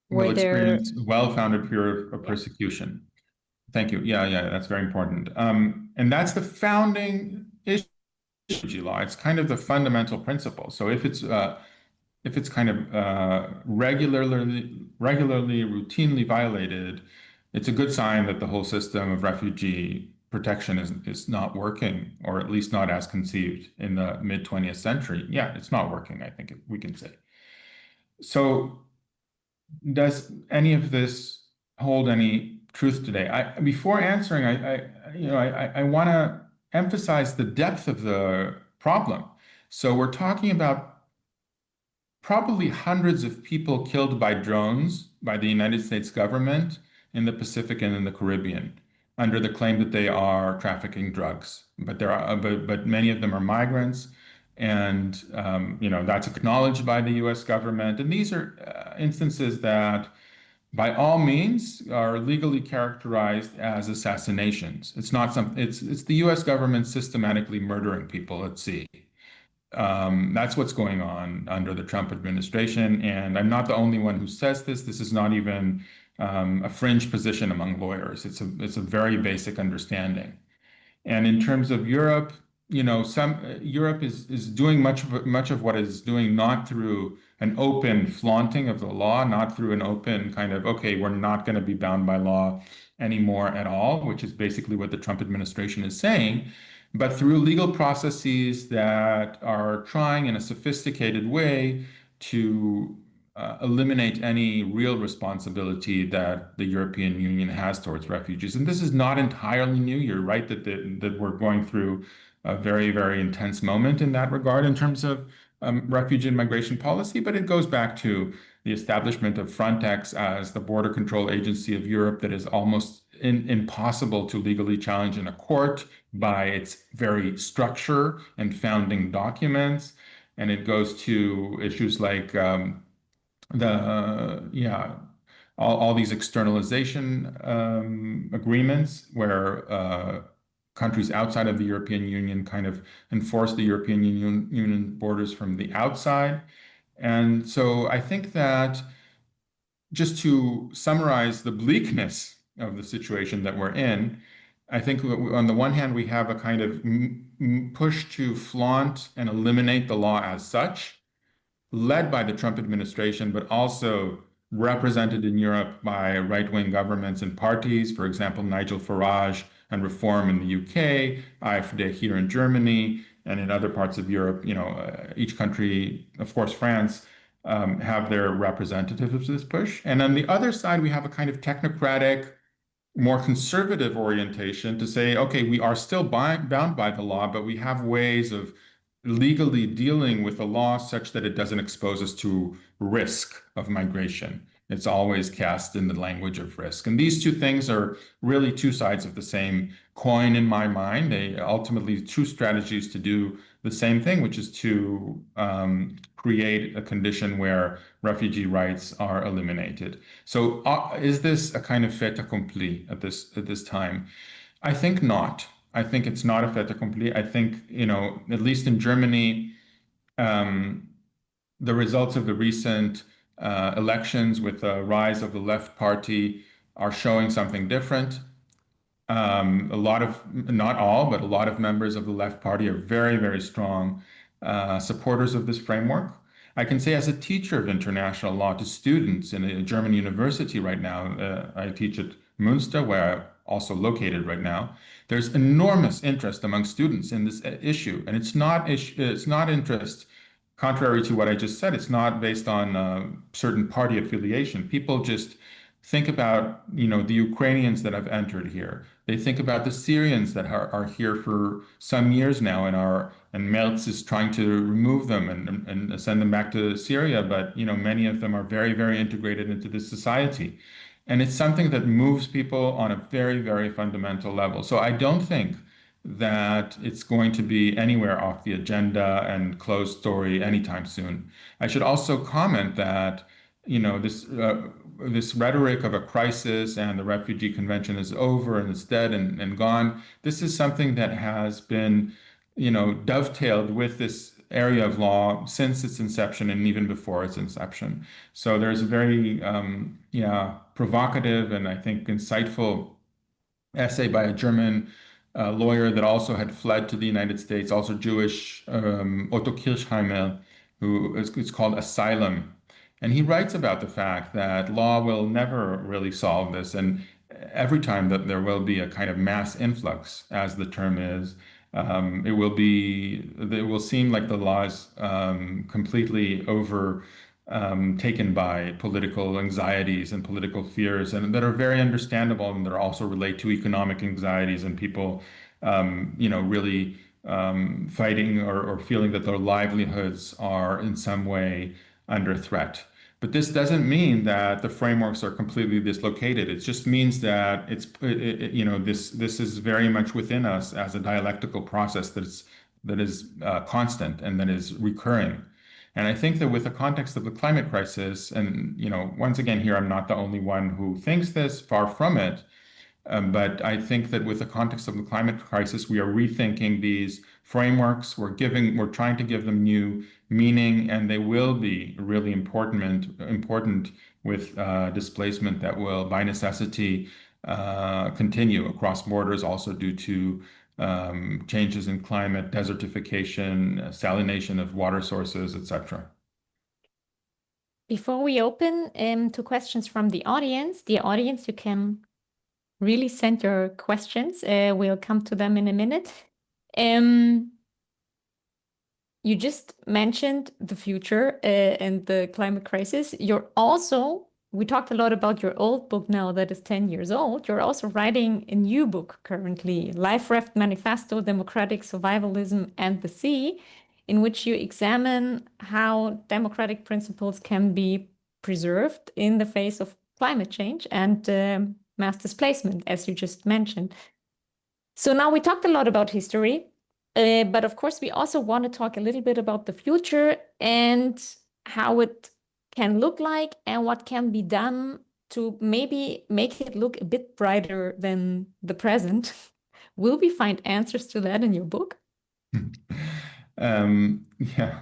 will experience well-founded fear of persecution. Thank you. Yeah, that's very important. And that's the founding issue of refugee law. It's kind of the fundamental principle. So if it's kind of regularly, routinely violated, it's a good sign that the whole system of refugee protection is not working, or at least not as conceived in the mid-20th century. Yeah, it's not working, I think we can say. So does any of this hold any truth today? Before answering, I want to emphasize the depth of the problem. So we're talking about probably hundreds of people killed by drones by the United States government in the Pacific and in the Caribbean under the claim that they are trafficking drugs. But many of them are migrants, and that's acknowledged by the U.S. government. And these are instances that, by all means, are legally characterized as assassinations. It's not it's the U.S. government systematically murdering people at sea. That's what's going on under the Trump administration. And I'm not the only one who says this. This is not even a fringe position among lawyers. It's a very basic understanding. And in terms of Europe, Europe is doing much of what it's doing not through an open flaunting of the law, not through an open kind of, okay, we're not going to be bound by law anymore at all, which is basically what the Trump administration is saying, but through legal processes that are trying in a sophisticated way to eliminate any real responsibility that the European Union has towards refugees. And this is not entirely new. You're right that we're going through a very, very intense moment in that regard in terms of refugee and migration policy, but it goes back to the establishment of Frontex as the border control agency of Europe that is almost impossible to legally challenge in a court by its very structure and founding documents. And it goes to issues like all these externalization agreements where countries outside of the European Union kind of enforce the European Union borders from the outside. And so I think that, just to summarize the bleakness of the situation that we're in, I think on the one hand, we have a kind of push to flaunt and eliminate the law as such, led by the Trump administration, but also represented in Europe by right-wing governments and parties, for example, Nigel Farage and Reform in the UK, AfD here in Germany, and in other parts of Europe. Each country, of course, France, have their representatives of this push. And on the other side, we have a kind of technocratic, more conservative orientation to say, okay, we are still bound by the law, but we have ways of legally dealing with the law such that it doesn't expose us to risk of migration. It's always cast in the language of risk. And these two things are really two sides of the same coin in my mind. They ultimately two strategies to do the same thing, which is to create a condition where refugee rights are eliminated. So is this a kind of fait accompli at this time? I think not. I think it's not a fait accompli. I think, at least in Germany, the results of the recent elections with the rise of the left party are showing something different. Not all, but a lot of members of the left party are very, very strong supporters of this framework. I can say, as a teacher of international law to students in a German university right now, I teach at Münster, where I'm also located right now. There's enormous interest among students in this issue, and it's not interest, contrary to what I just said. It's not based on certain party affiliation. People just think about, the Ukrainians that have entered here. They think about the Syrians that are here for some years now, and Merz is trying to remove them and send them back to Syria. But many of them are very, very integrated into this society, and it's something that moves people on a very, very fundamental level. So I don't think that it's going to be anywhere off the agenda and closed story anytime soon. I should also comment that this rhetoric of a crisis and the refugee convention is over and it's dead and gone. This is something that has been, dovetailed with this area of law since its inception and even before its inception. So there's a very, provocative and I think insightful essay by a German lawyer that also had fled to the United States, also Jewish, Otto Kirchheimer, it's called Asylum. And he writes about the fact that law will never really solve this. And every time that there will be a kind of mass influx, as the term is, it will seem like the law is completely taken by political anxieties and political fears, and that are very understandable, and that also relate to economic anxieties and people, really fighting or feeling that their livelihoods are in some way under threat. But this doesn't mean that the frameworks are completely dislocated. It just means that this is very much within us as a dialectical process that is constant and that is recurring. And I think that with the context of the climate crisis, and once again here, I'm not the only one who thinks this, far from it. But I think that with the context of the climate crisis, we are rethinking these frameworks. We're trying to give them new meaning, and they will be really important with displacement that will, by necessity, continue across borders, also due to changes in climate, desertification, salination of water sources, etc. Before we open to questions from the audience, you can really send your questions. We'll come to them in a minute. You just mentioned the future and the climate crisis. We talked a lot about your old book now that is 10 years old. You're also writing a new book currently, Life Raft Manifesto, Democratic Survivalism and the Sea, in which you examine how democratic principles can be preserved in the face of climate change and mass displacement, as you just mentioned. So now we talked a lot about history, but of course we also want to talk a little bit about the future and how it can look like and what can be done to maybe make it look a bit brighter than the present. Will we find answers to that in your book? Yeah,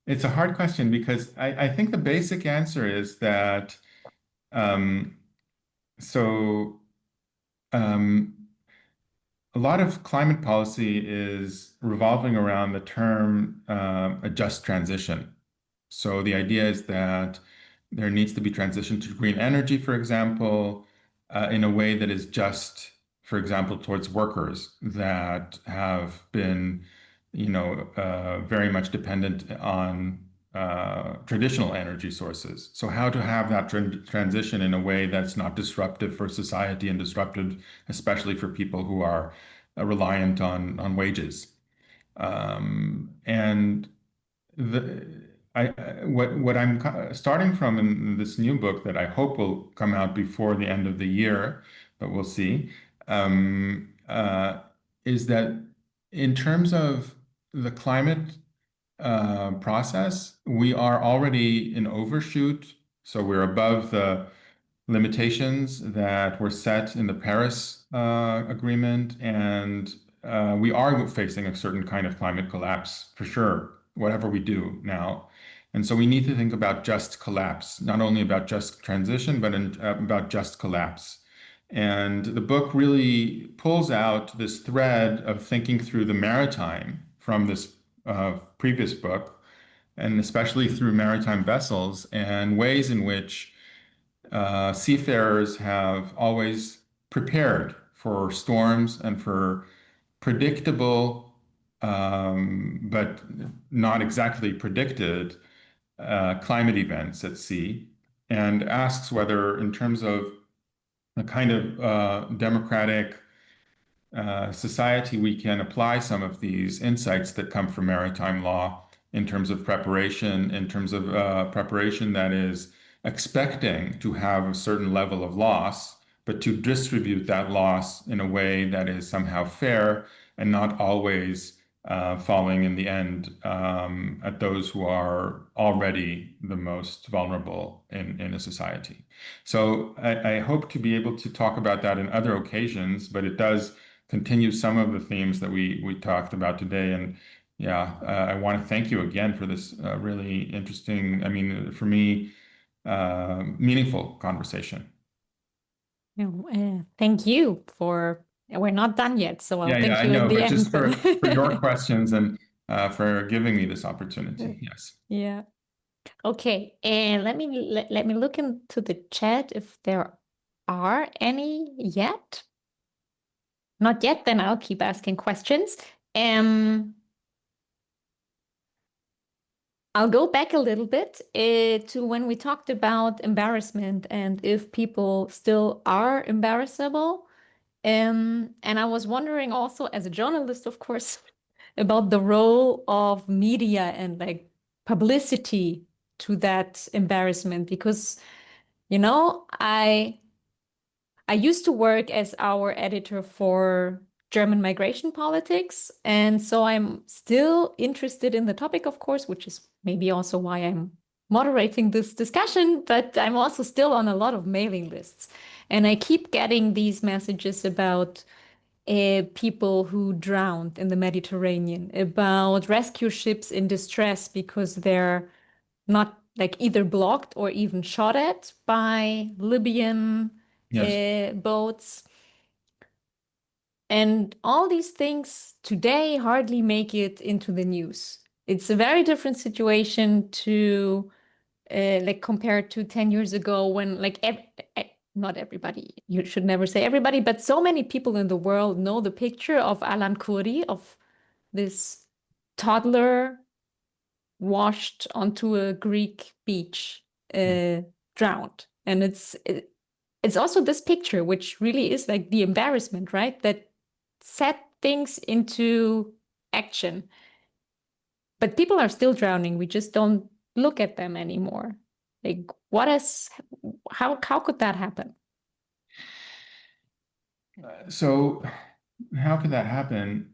it's a hard question because I think the basic answer is that a lot of climate policy is revolving around the term a just transition. So the idea is that there needs to be transition to green energy, for example, in a way that is just, for example, towards workers that have been, very much dependent on traditional energy sources. So how to have that transition in a way that's not disruptive for society and disruptive, especially for people who are reliant on wages. What I'm starting from in this new book that I hope will come out before the end of the year, but we'll see, is that in terms of the climate process, we are already in overshoot. So we're above the limitations that were set in the Paris Agreement, and we are facing a certain kind of climate collapse for sure, whatever we do now. And so we need to think about just collapse, not only about just transition, but about just collapse. And the book really pulls out this thread of thinking through the maritime from this previous book, and especially through maritime vessels and ways in which seafarers have always prepared for storms and for predictable, but not exactly predicted climate events at sea, and asks whether, in terms of a kind of democratic society, we can apply some of these insights that come from maritime law in terms of preparation, that is expecting to have a certain level of loss, but to distribute that loss in a way that is somehow fair and not always falling in the end at those who are already the most vulnerable in a society. So I hope to be able to talk about that in other occasions, but it does continue some of the themes that we talked about today. And yeah, I want to thank you again for this really interesting, for me, meaningful conversation. Thank you we're not done yet, so I'll thank you I know, in the but end. just for your questions and for giving me this opportunity. Yes. Yeah. Okay, and let me look into the chat if there are any yet. Not yet, then I'll keep asking questions. I'll go back a little bit to when we talked about embarrassment and if people still are embarrassable. And I was wondering also, as a journalist, of course, about the role of media and like publicity to that embarrassment because, you know, I used to work as our editor for German migration politics, and so I'm still interested in the topic, of course, which is maybe also why I'm moderating this discussion, but I'm also still on a lot of mailing lists. And I keep getting these messages about people who drowned in the Mediterranean, about rescue ships in distress because they're not like either blocked or even shot at by Libyan Yes. boats. And all these things today hardly make it into the news. It's a very different situation to like compared to 10 years ago when like not everybody, you should never say everybody, but so many people in the world know the picture of Alan Kurdi, of this toddler washed onto a Greek beach, drowned. And it's also this picture, which really is like the embarrassment, right? That set things into action. But people are still drowning. We just don't look at them anymore. Like, how could that happen? So how could that happen?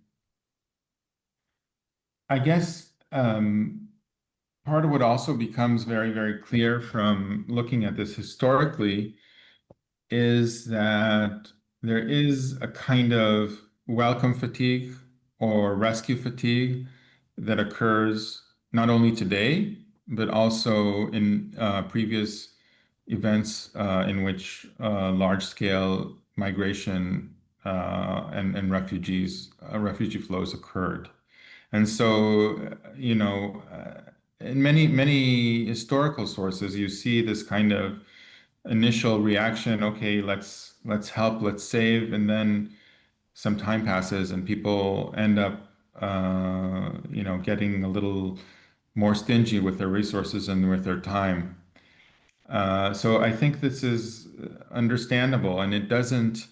I guess part of what also becomes very, very clear from looking at this historically is that there is a kind of welcome fatigue or rescue fatigue that occurs not only today, but also in previous events in which large-scale migration and refugee flows occurred. And so, in many historical sources, you see this kind of initial reaction, okay, let's help, let's save, and then some time passes and people end up getting a little more stingy with their resources and with their time. So I think this is understandable, and it doesn't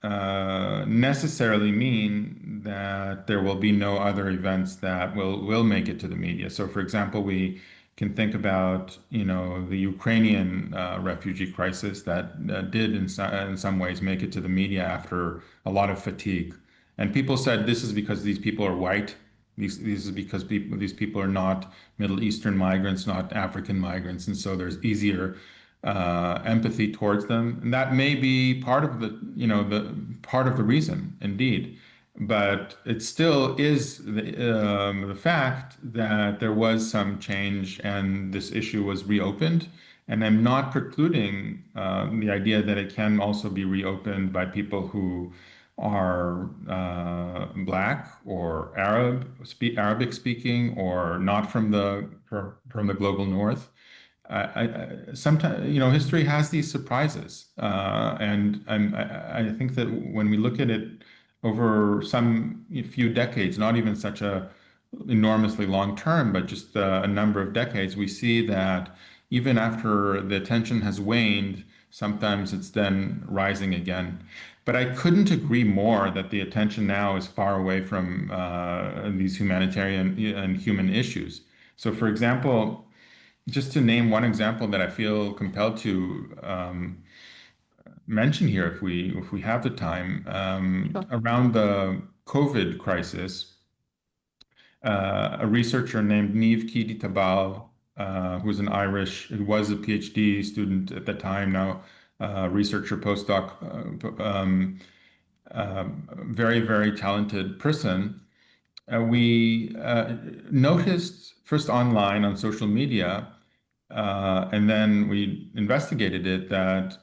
necessarily mean that there will be no other events that will make it to the media. So, for example, we can think about the Ukrainian refugee crisis that did in some ways make it to the media after a lot of fatigue. And people said this is because these people are white. These is because these people are not Middle Eastern migrants, not African migrants, and so there's easier empathy towards them. And that may be part of the reason, indeed. But it still is the fact that there was some change and this issue was reopened. And I'm not precluding the idea that it can also be reopened by people who are Black or Arabic speaking or not from the global North. Sometimes, history has these surprises, and I think that when we look at it over some few decades, not even such a enormously long term, but just a number of decades, we see that even after the attention has waned, sometimes it's then rising again. But I couldn't agree more that the attention now is far away from these humanitarian and human issues. So, for example, just to name one example that I feel compelled to mention here, if we have the time, Sure. around the COVID crisis, a researcher named Niamh Keady-Tabal, who was a PhD student at the time, now researcher, postdoc, very, very talented person. We noticed first online on social media, and then we investigated it, that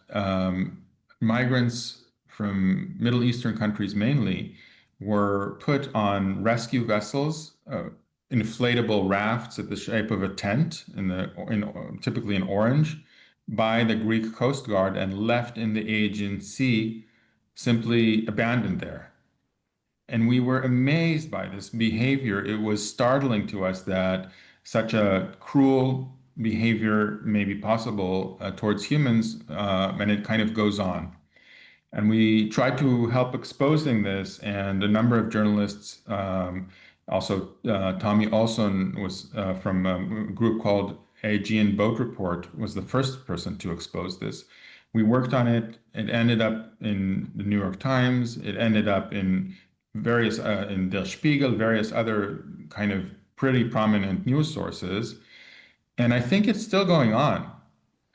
migrants from Middle Eastern countries mainly were put on rescue vessels, inflatable rafts at the shape of a tent, typically in orange, by the Greek Coast Guard and left in the Aegean Sea, simply abandoned there. And we were amazed by this behavior. It was startling to us that such a cruel behavior may be possible towards humans, and it kind of goes on. And we tried to help exposing this, and a number of journalists, also Tommy Olson was from a group called Aegean boat report was the first person to expose this. We worked on it. It ended up in the New York Times. It ended up in various, in Der Spiegel, various other kind of pretty prominent news sources. And I think it's still going on.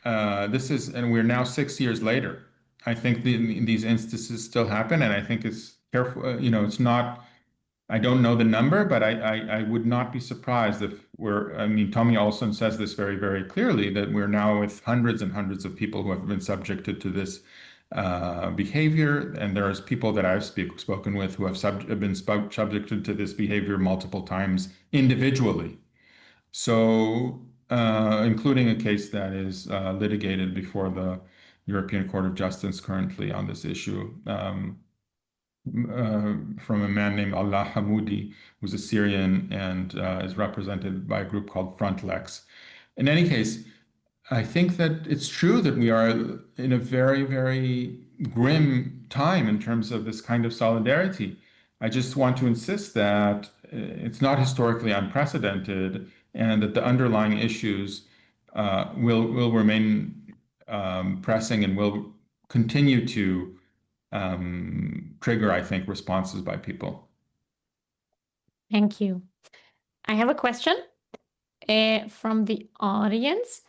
And we're now 6 years later. I think these instances still happen, and I think it's careful, it's not, I don't know the number, but I would not be surprised if Tommy Olson says this very, very clearly, that we're now with hundreds and hundreds of people who have been subjected to this behavior. And there's people that I've spoken with who have been subjected to this behavior multiple times individually. So, including a case that is litigated before the European Court of Justice currently on this issue, from a man named Allah Hamoudi, who's a Syrian and is represented by a group called Frontlex. In any case, I think that it's true that we are in a very, very grim time in terms of this kind of solidarity. I just want to insist that it's not historically unprecedented, and that the underlying issues will remain pressing and will continue to trigger, I think, responses by people. Thank you. I have a question from the audience.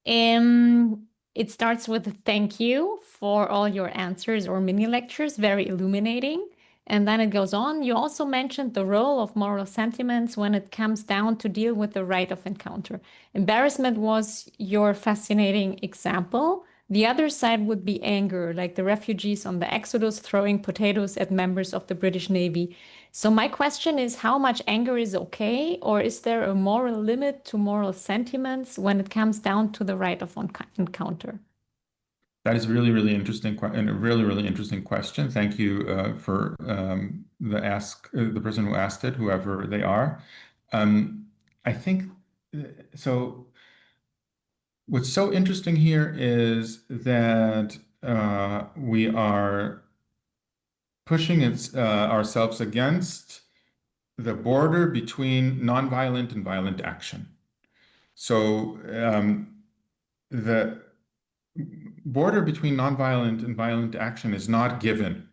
It starts with a thank you for all your answers or mini lectures, very illuminating. And then it goes on. You also mentioned the role of moral sentiments when it comes down to deal with the right of encounter. Embarrassment was your fascinating example. The other side would be anger, like the refugees on the Exodus throwing potatoes at members of the British Navy. So my question is, how much anger is okay, or is there a moral limit to moral sentiments when it comes down to the right of encounter? That is really, really interesting, and a really, really interesting question. Thank you for the person who asked it, whoever they are. I think so. What's so interesting here is that we are pushing ourselves against the border between nonviolent and violent action. So the border between nonviolent and violent action is not given.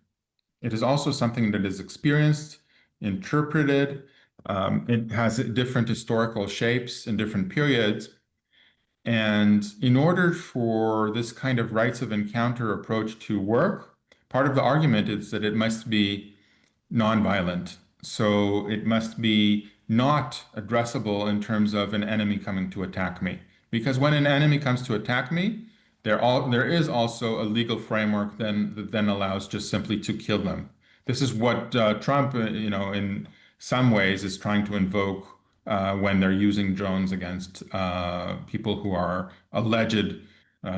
It is also something that is experienced, interpreted. It has different historical shapes in different periods. And in order for this kind of rights of encounter approach to work, part of the argument is that it must be nonviolent. So it must be not addressable in terms of an enemy coming to attack me. Because when an enemy comes to attack me, there is also a legal framework that then allows just simply to kill them. This is what Trump, in some ways is trying to invoke when they're using drones against people who are alleged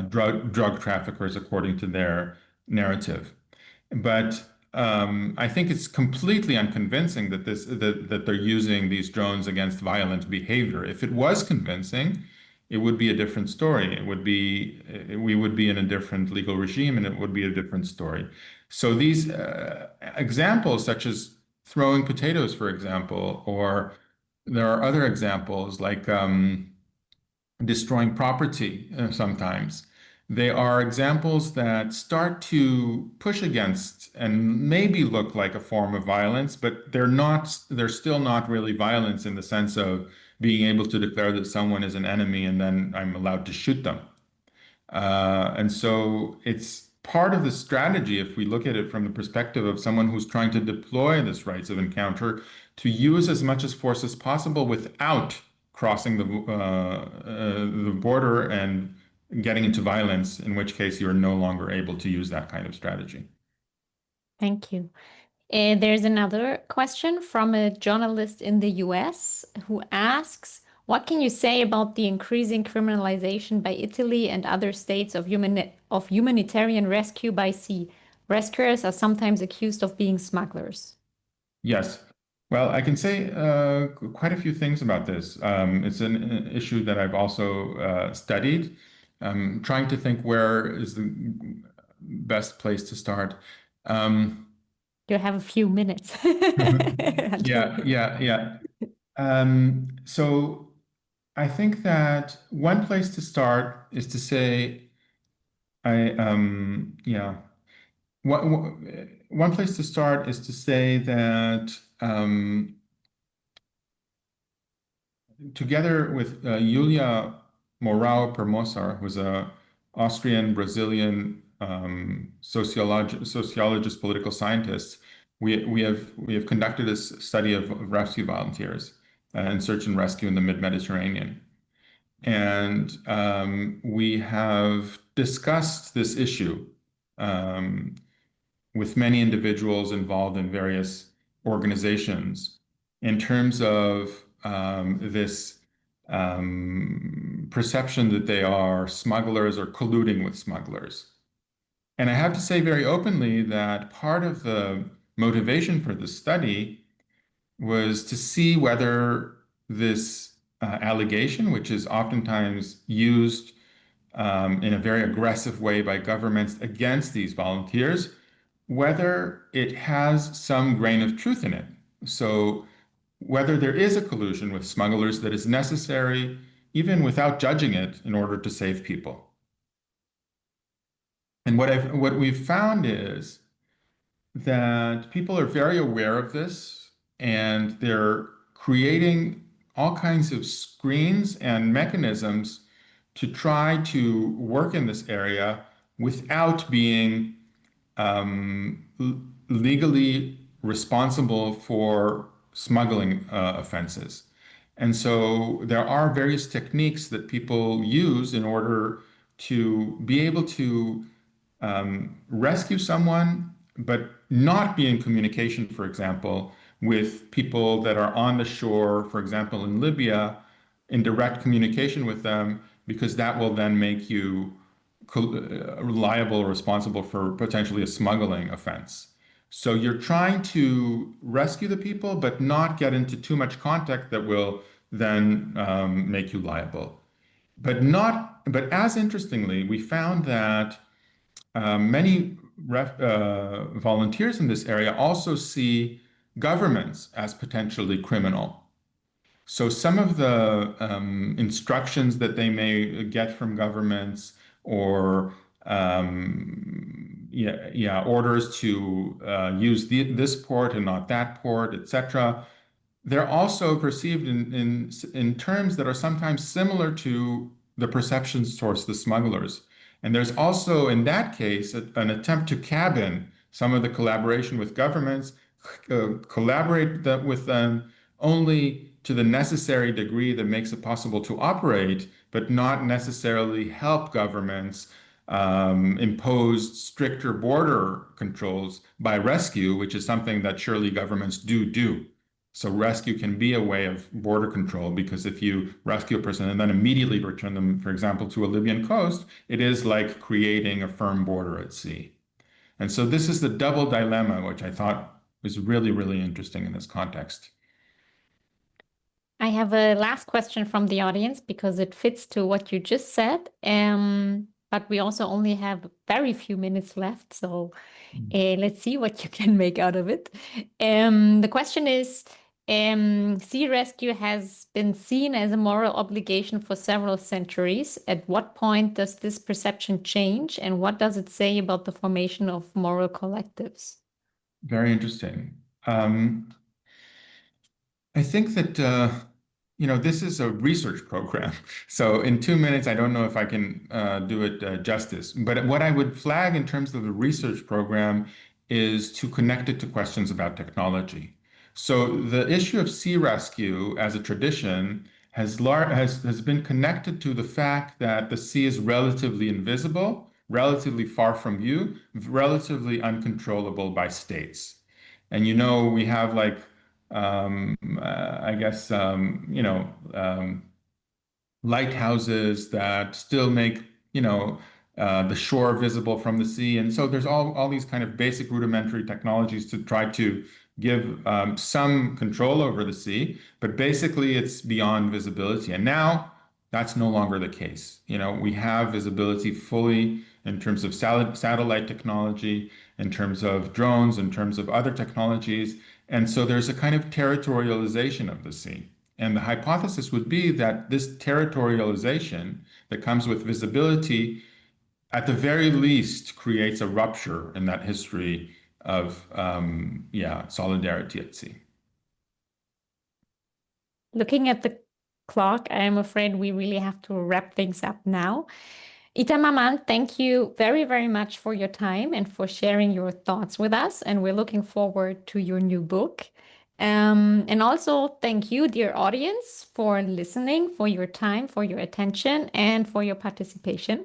drug traffickers, according to their narrative. But I think it's completely unconvincing that they're using these drones against violent behavior. If it was convincing, it would be a different story. We would be in a different legal regime, and it would be a different story. So these examples, such as throwing potatoes, for example, or there are other examples like destroying property sometimes. They are examples that start to push against and maybe look like a form of violence, but they're still not really violence in the sense of being able to declare that someone is an enemy and then I'm allowed to shoot them. And so it's part of the strategy, if we look at it from the perspective of someone who's trying to deploy this rights of encounter, to use as much as force as possible without crossing the border and getting into violence, in which case you're no longer able to use that kind of strategy. Thank you. There's another question from a journalist in the US who asks, what can you say about the increasing criminalization by Italy and other states of humanitarian rescue by sea? Rescuers are sometimes accused of being smugglers. Yes. Well, I can say quite a few things about this. It's an issue that I've also studied. I'm trying to think where is the best place to start. You have a few minutes. Yeah. So I think that one place to start is to say, yeah, one place to start is to say that together with Julia Morao Permosar, who's a Austrian Brazilian sociologist, political scientist, we have conducted a study of rescue volunteers and search and rescue in the mid-Mediterranean. And we have discussed this issue with many individuals involved in various organizations in terms of this perception that they are smugglers or colluding with smugglers. And I have to say very openly that part of the motivation for this study was to see whether this allegation, which is oftentimes used in a very aggressive way by governments against these volunteers, whether it has some grain of truth in it. So whether there is a collusion with smugglers that is necessary, even without judging it, in order to save people. And what we've found is that people are very aware of this, and they're creating all kinds of screens and mechanisms to try to work in this area without being legally responsible for smuggling offenses. And so there are various techniques that people use in order to be able to rescue someone, but not be in communication, for example, with people that are on the shore, for example, in Libya, in direct communication with them, because that will then make you liable or responsible for potentially a smuggling offense. So you're trying to rescue the people, but not get into too much contact that will then make you liable. But as interestingly, we found that many volunteers in this area also see governments as potentially criminal. So some of the instructions that they may get from governments, or orders to use this port and not that port, etc., they're also perceived in terms that are sometimes similar to the perceptions towards the smugglers. And there's also, in that case, an attempt to cabin some of the collaboration with governments, collaborate with them only to the necessary degree that makes it possible to operate, but not necessarily help governments impose stricter border controls by rescue, which is something that surely governments do. So rescue can be a way of border control, because if you rescue a person and then immediately return them, for example, to a Libyan coast, it is like creating a firm border at sea. And so this is the double dilemma, which I thought was really, really interesting in this context. I have a last question from the audience because it fits to what you just said. But we also only have very few minutes left, so let's see what you can make out of it. The question is, sea rescue has been seen as a moral obligation for several centuries. At what point does this perception change, and what does it say about the formation of moral collectives? Very interesting. I think that this is a research program. So in 2 minutes, I don't know if I can do it justice. But what I would flag in terms of the research program is to connect it to questions about technology. So the issue of sea rescue as a tradition has been connected to the fact that the sea is relatively invisible, relatively far from view, relatively uncontrollable by states. And we have like lighthouses that still make the shore visible from the sea, and so there's all these kind of basic rudimentary technologies to try to give some control over the sea, but basically it's beyond visibility. And now that's no longer the case. We have visibility fully in terms of satellite technology, in terms of drones, in terms of other technologies. And so there's a kind of territorialization of the sea. And the hypothesis would be that this territorialization that comes with visibility, at the very least, creates a rupture in that history of solidarity at sea. Looking at the clock, I'm afraid we really have to wrap things up now. Itamar Mann, thank you very, very much for your time and for sharing your thoughts with us. And we're looking forward to your new book. And also thank you, dear audience, for listening, for your time, for your attention, and for your participation.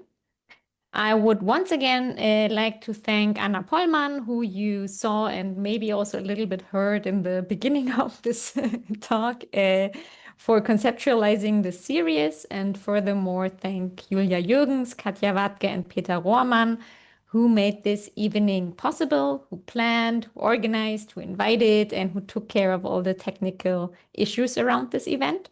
I would once again like to thank Anna Pollmann, who you saw and maybe also a little bit heard in the beginning of this talk, for conceptualizing the series. And furthermore, thank Julia Jürgens, Katja Wattke, and Peter Rohrmann, who made this evening possible, who planned, who organized, who invited, and who took care of all the technical issues around this event.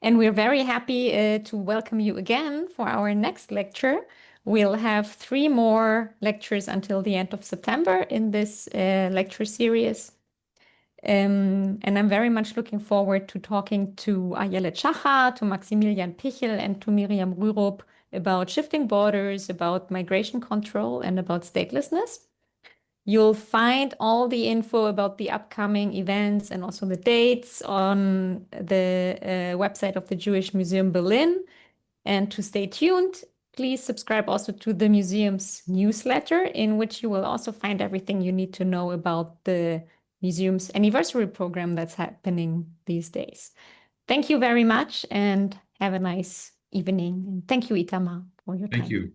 And we're very happy to welcome you again for our next lecture. We'll have 3 more lectures until the end of September in this lecture series. And I'm very much looking forward to talking to Ayele Chacha, to Maximilian Pichel, and to Miriam Rürup about shifting borders, about migration control, and about statelessness. You'll find all the info about the upcoming events and also the dates on the website of the Jewish Museum Berlin. And to stay tuned, please subscribe also to the museum's newsletter, in which you will also find everything you need to know about the museum's anniversary program that's happening these days. Thank you very much and have a nice evening. And thank you, Itamar, for your time. Thank you.